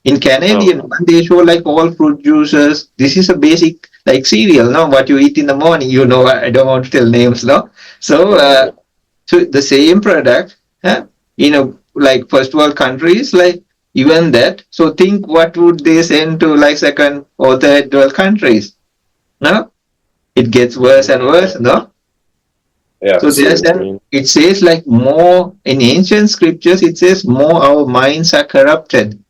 In Canadian one, they show like all fruit juices. This is a basic like cereal, no? What you eat in the morning, I don't want to tell names, no? So, so the same product, like first world countries, like even that. So think what would they send to like second or third world countries? No, it gets worse and worse, no? Yeah. So there's then it says like more in ancient scriptures. It says more our minds are corrupted.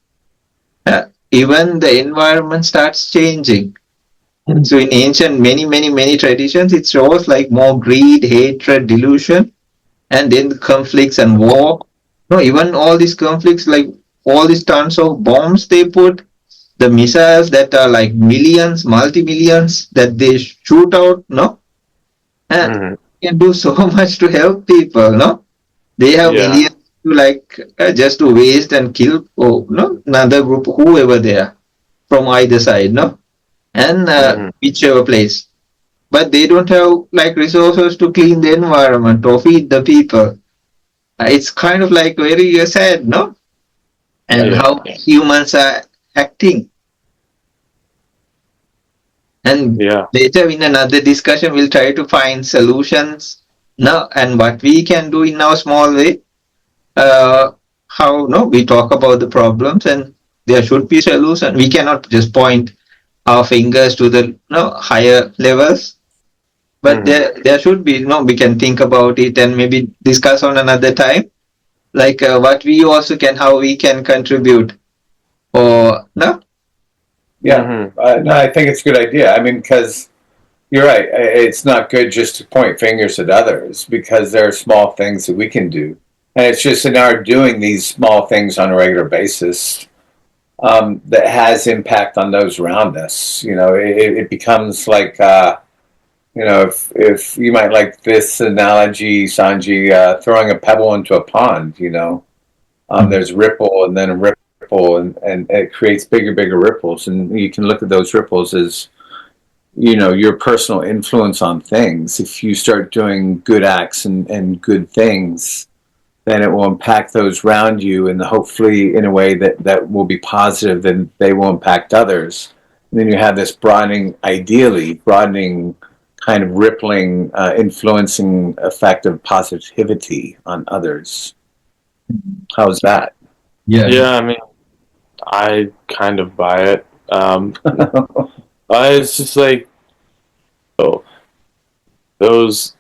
Even the environment starts changing. So in ancient many traditions, it shows like more greed, hatred, delusion, and then the conflicts and war. No, even all these conflicts, like all these tons of bombs they put, the missiles that are like millions, multi-millions that they shoot out, no? And can do so much to help people, no? They have millions to like just to waste and kill, no, another group, whoever they are from either side, no? And whichever place. But they don't have like resources to clean the environment or feed the people. It's kind of like very sad, no? And how humans are acting. And later in another discussion, we'll try to find solutions now and what we can do in our small way. How no, we talk about the problems and there should be solution. We cannot just point our fingers to the higher levels, but there should be we can think about it and maybe discuss on another time, like what we also can, how we can contribute, or no. Yeah, no, I think it's a good idea. I mean, because you're right. It's not good just to point fingers at others, because there are small things that we can do. And it's just in our doing these small things on a regular basis that has impact on those around us. It becomes like, if you might like this analogy, Sanji, throwing a pebble into a pond, there's ripple and then a ripple, and it creates bigger ripples. And you can look at those ripples as, your personal influence on things. If you start doing good acts and good things, then it will impact those around you, and hopefully in a way that will be positive, then they will impact others. And then you have this broadening kind of rippling, influencing effect of positivity on others. How's that? Yeah, I mean, I kind of buy it. It's just like, oh, those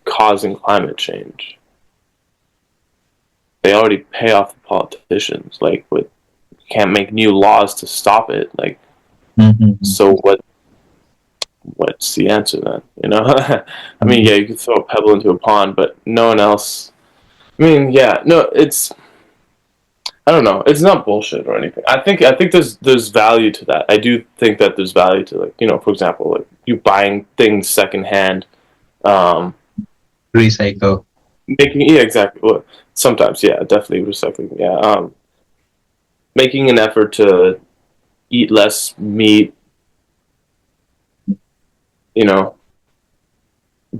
causing climate change, they already pay off the politicians. Like, with can't make new laws to stop it. Like, so what's the answer then? You know, I mean, yeah, you could throw a pebble into a pond, but no one else. I mean, yeah, no, I don't know. It's not bullshit or anything. I think there's value to that. I do think that there's value to, like, for example, like you buying things secondhand, um, Recycle. yeah, exactly. Well, sometimes, yeah, definitely recycling. Yeah, making an effort to eat less meat. You know,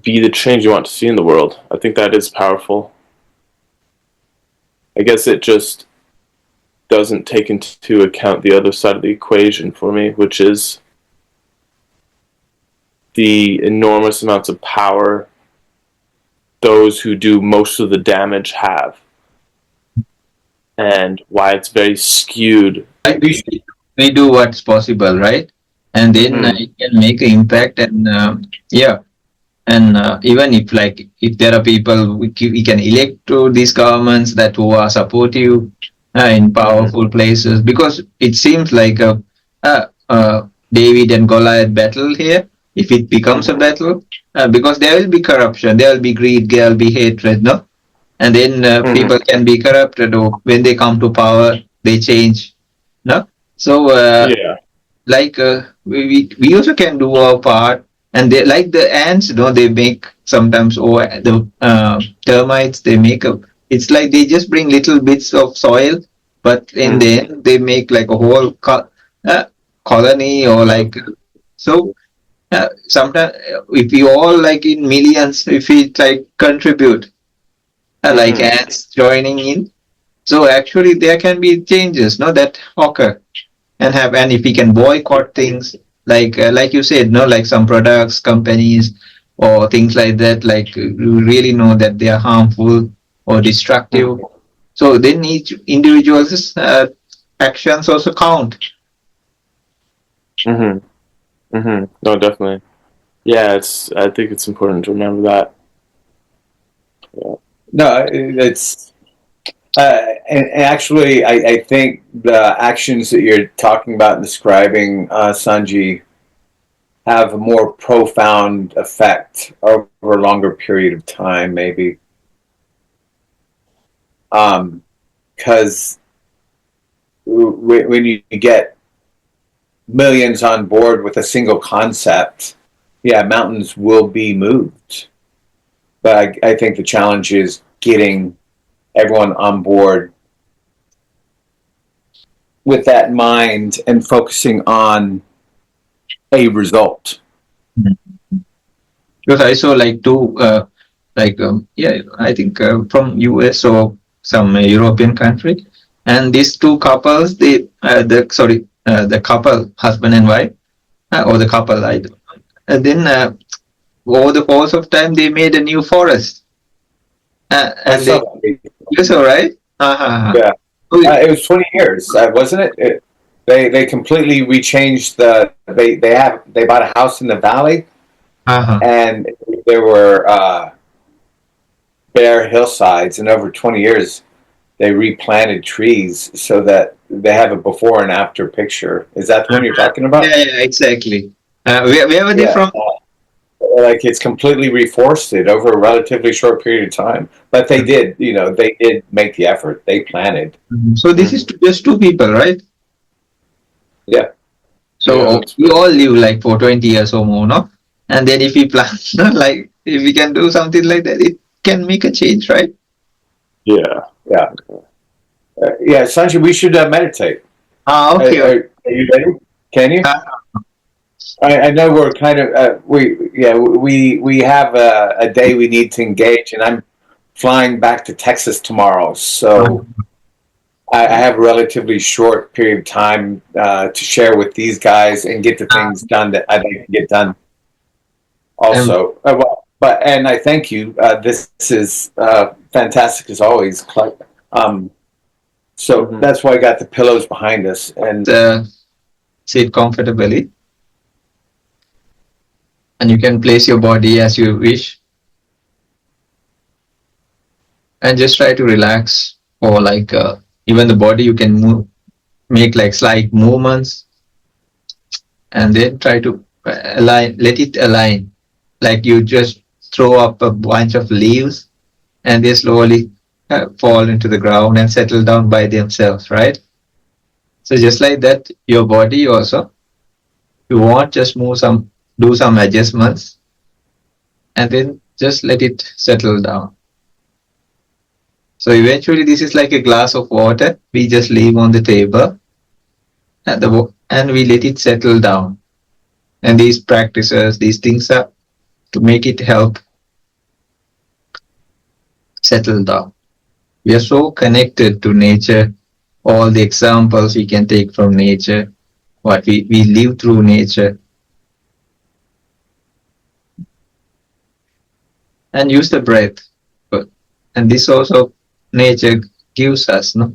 be the change you want to see in the world. I think that is powerful. I guess it just doesn't take into account the other side of the equation for me, which is the enormous amounts of power those who do most of the damage have, and why it's very skewed. Like we do what's possible, right? And then it can make an impact, and yeah. And even if there are people we can elect to these governments that who are supportive in powerful places, because it seems like David and Goliath battle here. If it becomes a battle, because there will be corruption, there will be greed, there will be hatred, no, and then people can be corrupted, or when they come to power, they change, no. So Yeah. like we also can do our part, and they like the ants, they make sometimes, or the termites, they make a, it's like they just bring little bits of soil, but in the end they make like a whole colony, or like, so sometimes if we all, like in millions, if we like contribute, like ants joining in, so actually there can be changes, no, that occur. And if we can boycott things, like you said, no, like some products, companies, or things like that, like you really know that they are harmful or destructive, so then each individual's actions also count. No, definitely. Yeah, I think it's important to remember that. Yeah. No, it's and actually, I think the actions that you're talking about and describing, Sanji, have a more profound effect over a longer period of time, maybe. Because when you get millions on board with a single concept, yeah, mountains will be moved. But I think the challenge is getting everyone on board with that mind and focusing on a result. Because I saw like two, yeah, I think from US or some European country, and these two couples, the couple, husband and wife, or the couple, and then over the course of time, they made a new forest. And they, you saw, right? Yeah. It was 20 years, wasn't it? They completely rechanged they bought a house in the valley, and there were bare hillsides, and over 20 years they replanted trees so that they have a before and after picture. Is that the one you're talking about? Yeah, exactly. Where were they from? Like, it's completely reforested over a relatively short period of time. But they did make the effort. They planted. So this is just two people, right? Yeah. So we all live like for 20 years or more, no? And then if we plan, like if we can do something like that, it can make a change, right? Yeah. Yeah, Sanjay, we should meditate. Okay. Are you ready? Can you? I know we're kind of we have a day we need to engage, and I'm flying back to Texas tomorrow, so I have a relatively short period of time to share with these guys and get the things done that I'd like to get done. Also, and I thank you. This is fantastic as always, Clark. So that's why I got the pillows behind us and sit comfortably. And you can place your body as you wish and just try to relax, or like even the body you can move, make like slight movements, and then try to align, let it align, like you just throw up a bunch of leaves and they slowly fall into the ground and settle down by themselves, right? So just like that, your body also, you want just do some adjustments, and then just let it settle down. So eventually, this is like a glass of water. We just leave on the table, and we let it settle down. And these practices, these things are to make it help settle down. We are so connected to nature. All the examples we can take from nature, what we live through nature, and use the breath. And this also nature gives us, no?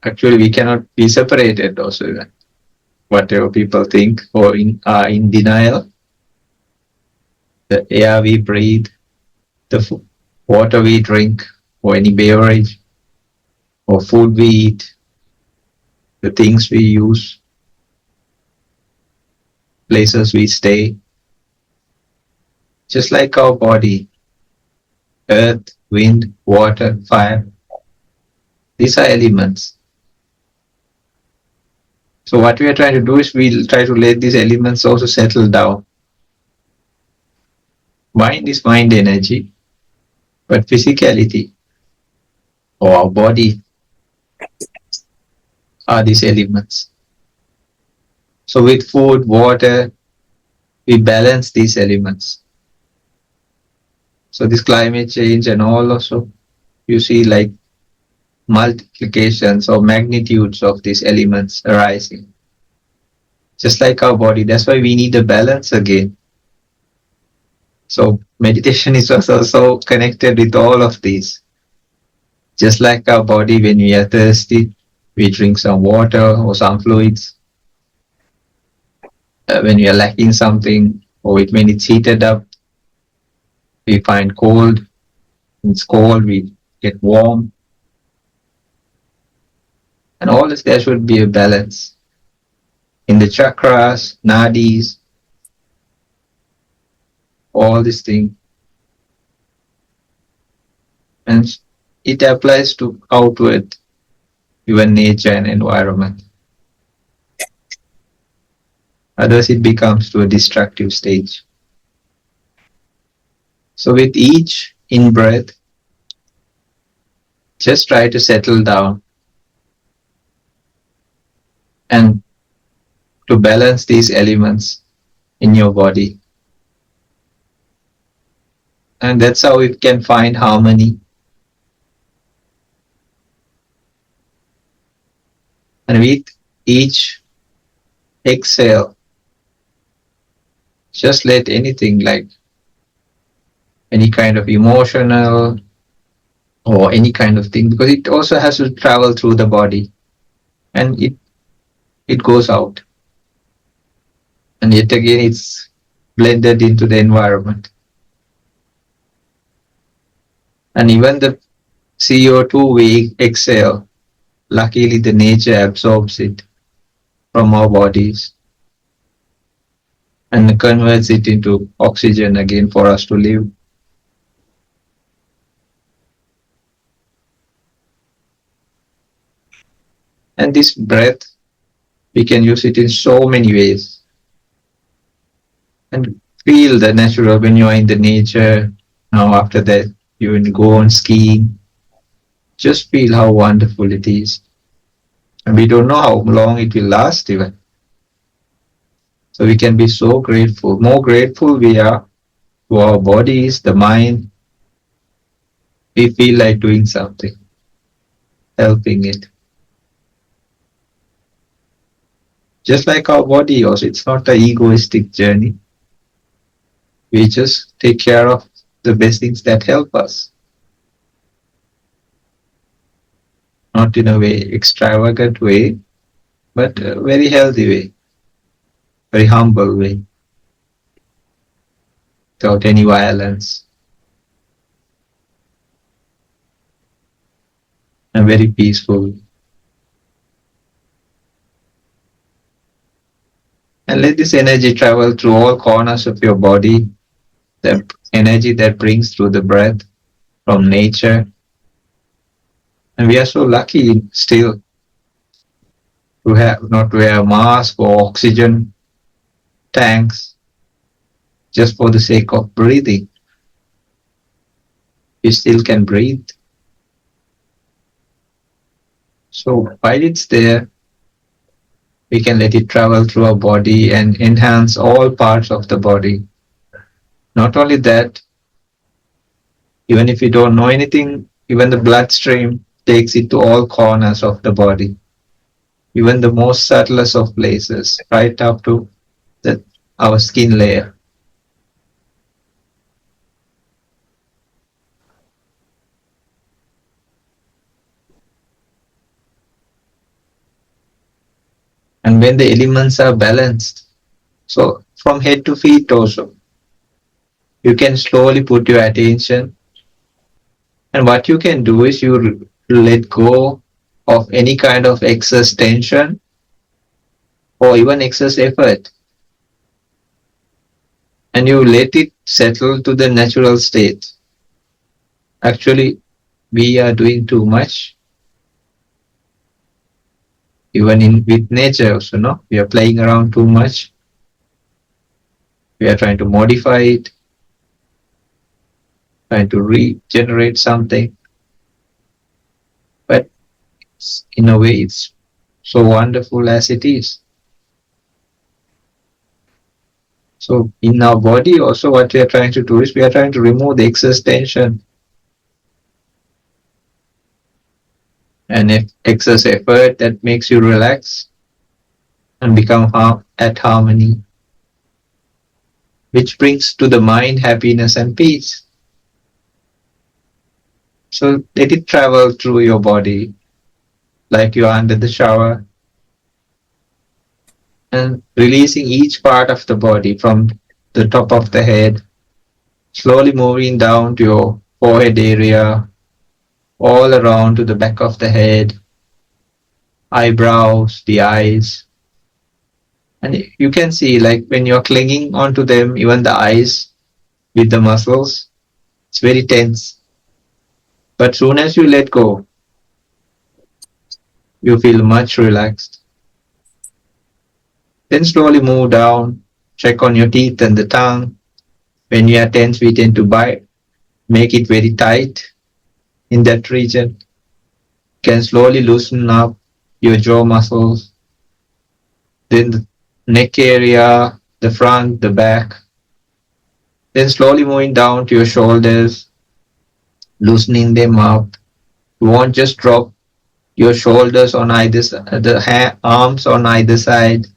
Actually, we cannot be separated also, whatever people think or are in denial. The air we breathe, the water we drink, or any beverage, or food we eat, the things we use, places we stay, just like our body, earth, wind, water, fire, these are elements. So what we are trying to do is we'll try to let these elements also settle down. Mind is mind energy, but physicality or our body are these elements. So with food, water, we balance these elements. So this climate change and all also, you see like multiplications or magnitudes of these elements arising. Just like our body, that's why we need a balance again. So meditation is also so connected with all of these. Just like our body, when we are thirsty, we drink some water or some fluids. When we are lacking something, or when it's heated up, we find cold. When it's cold, we get warm. And all this, there should be a balance. In the chakras, nadis, all these things. And it applies to outward, even nature and environment. Otherwise, it becomes to a destructive stage. So with each in-breath, just try to settle down and to balance these elements in your body. And that's how it can find harmony. And with each exhale, just let anything like any kind of emotional or any kind of thing, because it also has to travel through the body and it goes out. And yet again, it's blended into the environment. And even the CO2 we exhale, luckily the nature absorbs it from our bodies and converts it into oxygen again for us to live. And this breath, we can use it in so many ways. And feel the natural when you are in the nature. Now after that, you will go on skiing. Just feel how wonderful it is. And we don't know how long it will last even. So we can be so grateful. More grateful we are to our bodies, the mind. We feel like doing something, helping it. Just like our body also, it's not an egoistic journey. We just take care of the best things that help us. Not in a way, extravagant way, but a very healthy way. very humble way, without any violence, and very peaceful. And let this energy travel through all corners of your body, the energy that brings through the breath from nature. And we are so lucky still to have not wear a mask or oxygen tanks just for the sake of breathing. You still can breathe. So while it's there, we can let it travel through our body and enhance all parts of the body. Not only that, even if you don't know anything, even the bloodstream takes it to all corners of the body, even the most subtlest of places, right up to our skin layer. And when the elements are balanced, so from head to feet also, you can slowly put your attention. And what you can do is you let go of any kind of excess tension or even excess effort. And you let it settle to the natural state. Actually, we are doing too much, even with nature also, no? We are playing around too much. We are trying to modify it, trying to regenerate something. But in a way, it's so wonderful as it is. So in our body also, what we are trying to do is we are trying to remove the excess tension and excess effort that makes you relax and become at harmony, which brings to the mind happiness and peace. So let it travel through your body like you are under the shower, and releasing each part of the body from the top of the head, slowly moving down to your forehead area, all around to the back of the head, eyebrows, the eyes. And you can see, like when you're clinging onto them, even the eyes with the muscles, it's very tense. But soon as you let go, you feel much relaxed. Then slowly move down, check on your teeth and the tongue. When you are tense, we tend to bite, make it very tight in that region. Can slowly loosen up your jaw muscles. Then the neck area, the front, the back. Then slowly moving down to your shoulders, loosening them up. You won't just drop your shoulders on either side, the arms on either side.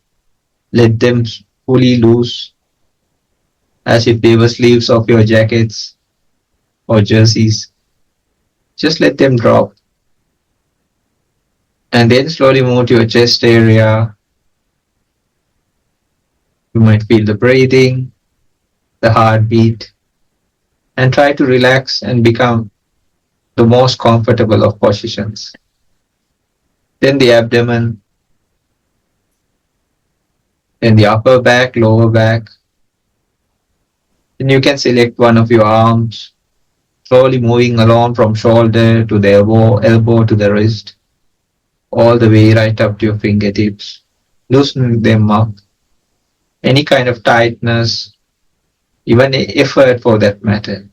Let them fully loose as if they were sleeves of your jackets or jerseys. Just let them drop. And then slowly move to your chest area. You might feel the breathing, the heartbeat, and try to relax and become the most comfortable of positions. Then the abdomen, then the upper back, lower back. Then you can select one of your arms, slowly moving along from shoulder to the elbow to the wrist, all the way right up to your fingertips, loosening them up. Any kind of tightness, even effort for that matter.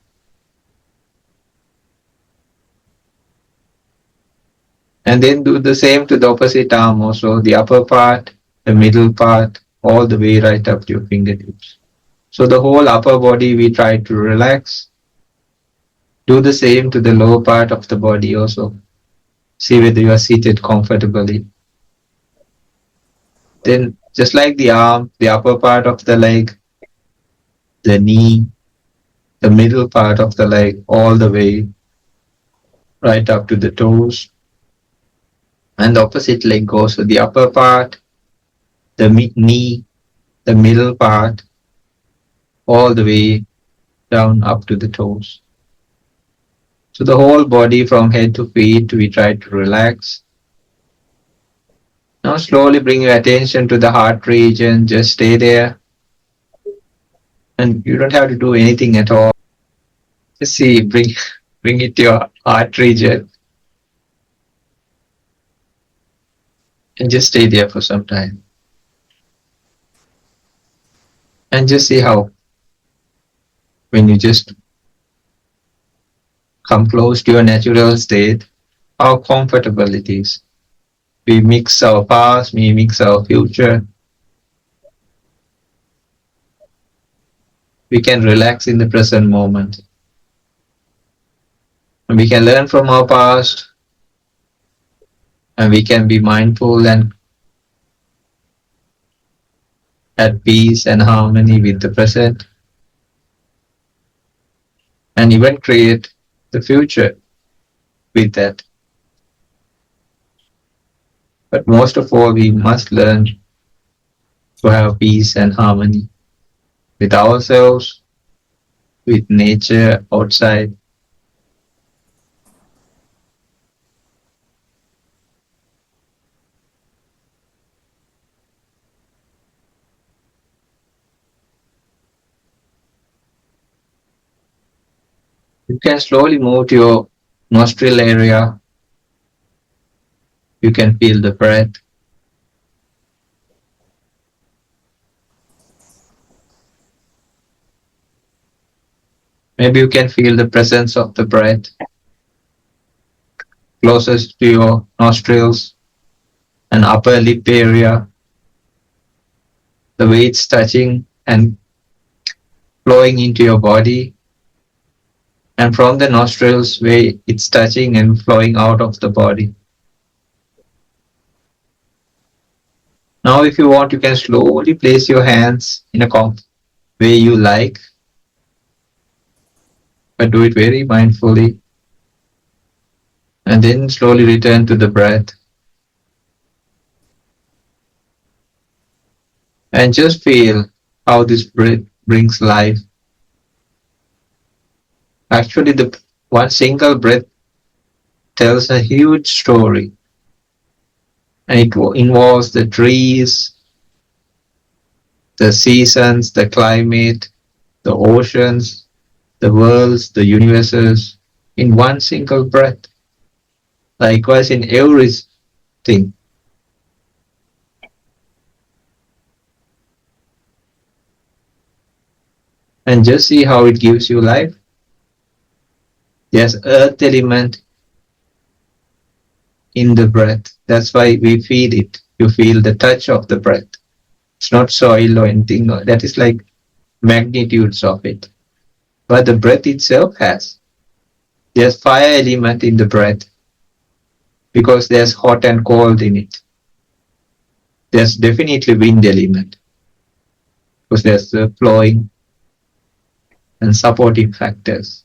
And then do the same to the opposite arm also, the upper part, the middle part, all the way right up to your fingertips. So the whole upper body we try to relax. Do the same to the lower part of the body also. See whether you are seated comfortably. Then just like the arm, the upper part of the leg, the knee, the middle part of the leg, all the way right up to the toes. And the opposite leg goes to the upper part, the knee, the middle part, all the way down up to the toes. So the whole body from head to feet, we try to relax. Now slowly bring your attention to the heart region. Just stay there. And you don't have to do anything at all. Just see, bring it to your heart region and just stay there for some time. And just see how, when you just come close to your natural state, how comfortable it is. We mix our past, we mix our future. We can relax in the present moment. And we can learn from our past, and we can be mindful and at peace and harmony with the present, and even create the future with that. But most of all, we must learn to have peace and harmony with ourselves, with nature outside. You can slowly move to your nostril area. You can feel the breath. Maybe you can feel the presence of the breath closest to your nostrils and upper lip area. The way it's touching and flowing into your body, and from the nostrils where it's touching and flowing out of the body. Now if you want, you can slowly place your hands in a way you like, but do it very mindfully. And then slowly return to the breath. And just feel how this breath brings life. Actually, the one single breath tells a huge story. And it involves the trees, the seasons, the climate, the oceans, the worlds, the universes, in one single breath. Likewise in everything. And just see how it gives you life. There's earth element in the breath. That's why we feel it. You feel the touch of the breath. It's not soil or anything. That is like magnitudes of it. But the breath itself has. There's fire element in the breath because there's hot and cold in it. There's definitely wind element because there's the flowing and supporting factors.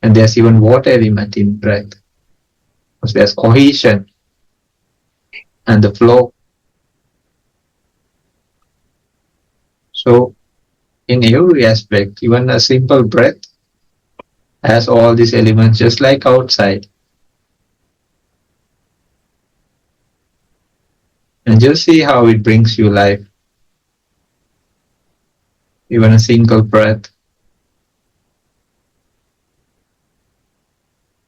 And there's even water element in breath because there's cohesion and the flow. So in every aspect, even a simple breath has all these elements just like outside. And just see how it brings you life. Even a single breath,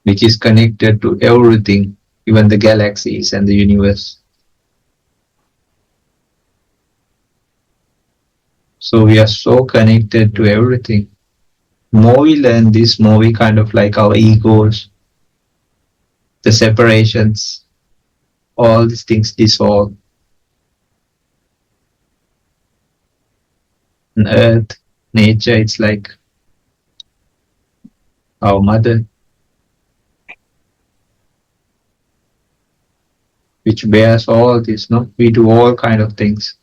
which is connected to everything, even the galaxies and the universe. So we are so connected to everything. The more we learn this, more we kind of like our egos, the separations, all these things dissolve. And earth, nature, it's like our mother, which bears all this, no? We do all kind of things,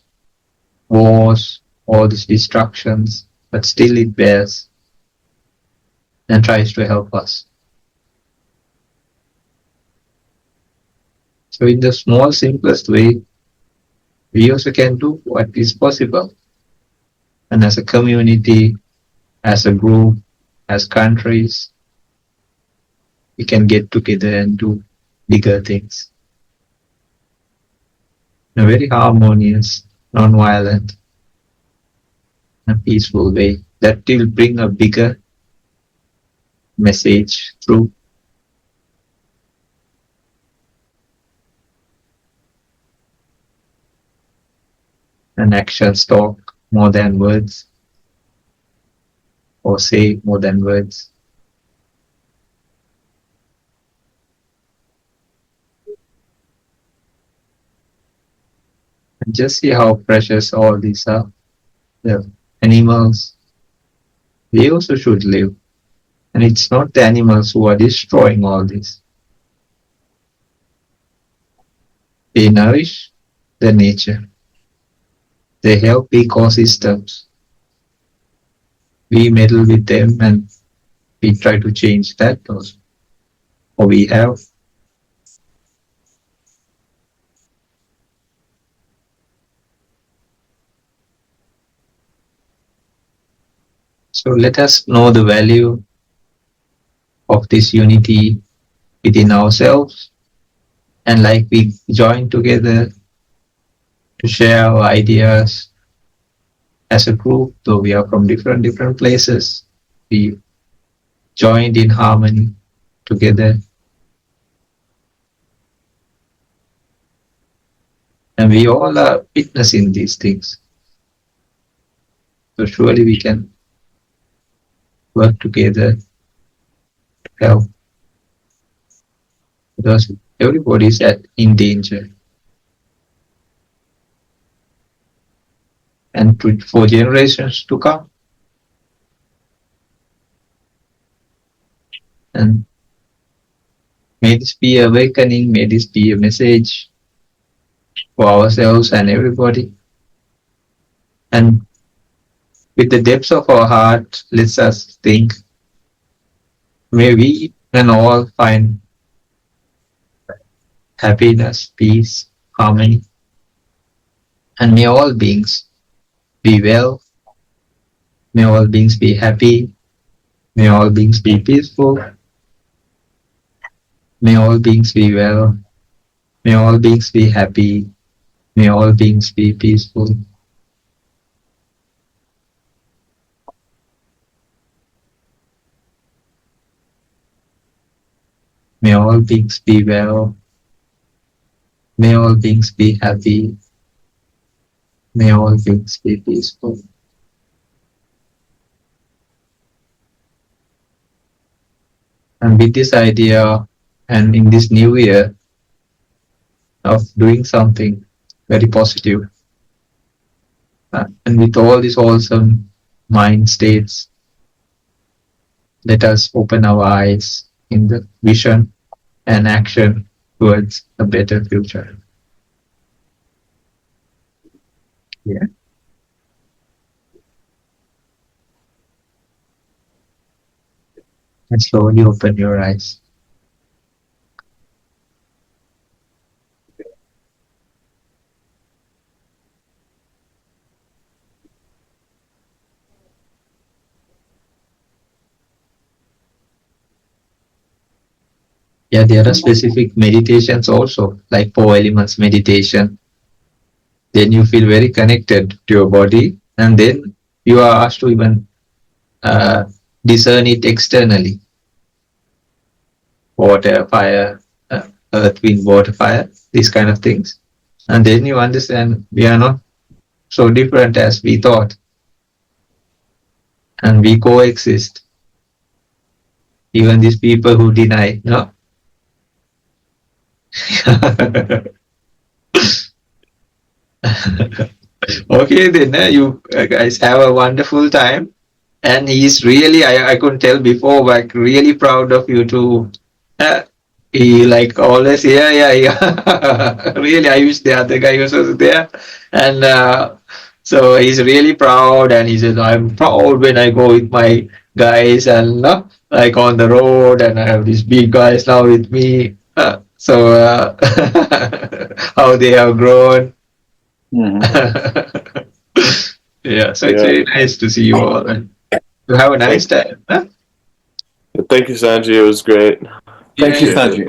wars, all these destructions, but still it bears and tries to help us. So in the small, simplest way, we also can do what is possible. And as a community, as a group, as countries, we can get together and do bigger things in a very harmonious, non-violent, and peaceful way that will bring a bigger message through. And actions talk more than words, or say more than words. And just see how precious all these are. The animals, they also should live. And it's not the animals who are destroying all this. They nourish the nature. They help ecosystems. We meddle with them and we try to change that also. Or we have. So let us know the value of this unity within ourselves, and like we join together to share our ideas as a group, though we are from different places, we joined in harmony together, and we all are witnessing these things. So surely we can work together to help, because everybody is in danger. And for generations to come. And may this be awakening, may this be a message for ourselves and everybody. And with the depths of our heart, let us think, may we can all find happiness, peace, harmony, and may all beings be well, may all beings be happy, may all beings be peaceful, may all beings be well, may all beings be happy, may all beings be peaceful. May all beings be well, may all beings be happy, may all beings be peaceful. And with this idea, and in this new year, of doing something very positive, and with all these awesome mind states, let us open our eyes in the vision and action towards a better future. Yeah. And slowly open your eyes. Yeah, there are specific meditations also, like 4 elements meditation. Then you feel very connected to your body, and then you are asked to even discern it externally. Water, fire, earth, wind, water, fire, these kind of things. And then you understand we are not so different as we thought. And we coexist. Even these people who deny, no? Okay, then you guys have a wonderful time. And he's really, I couldn't tell before, but really proud of you too. He like always, yeah. Really, I wish the other guy was also there. And so he's really proud, and he says, I'm proud when I go with my guys and like on the road, and I have these big guys now with me. So how they have grown. Yeah, so it's very nice to see you all. And you have a nice time. Huh? Thank you, Sanji. It was great. Thank you, Yeah. Sanji.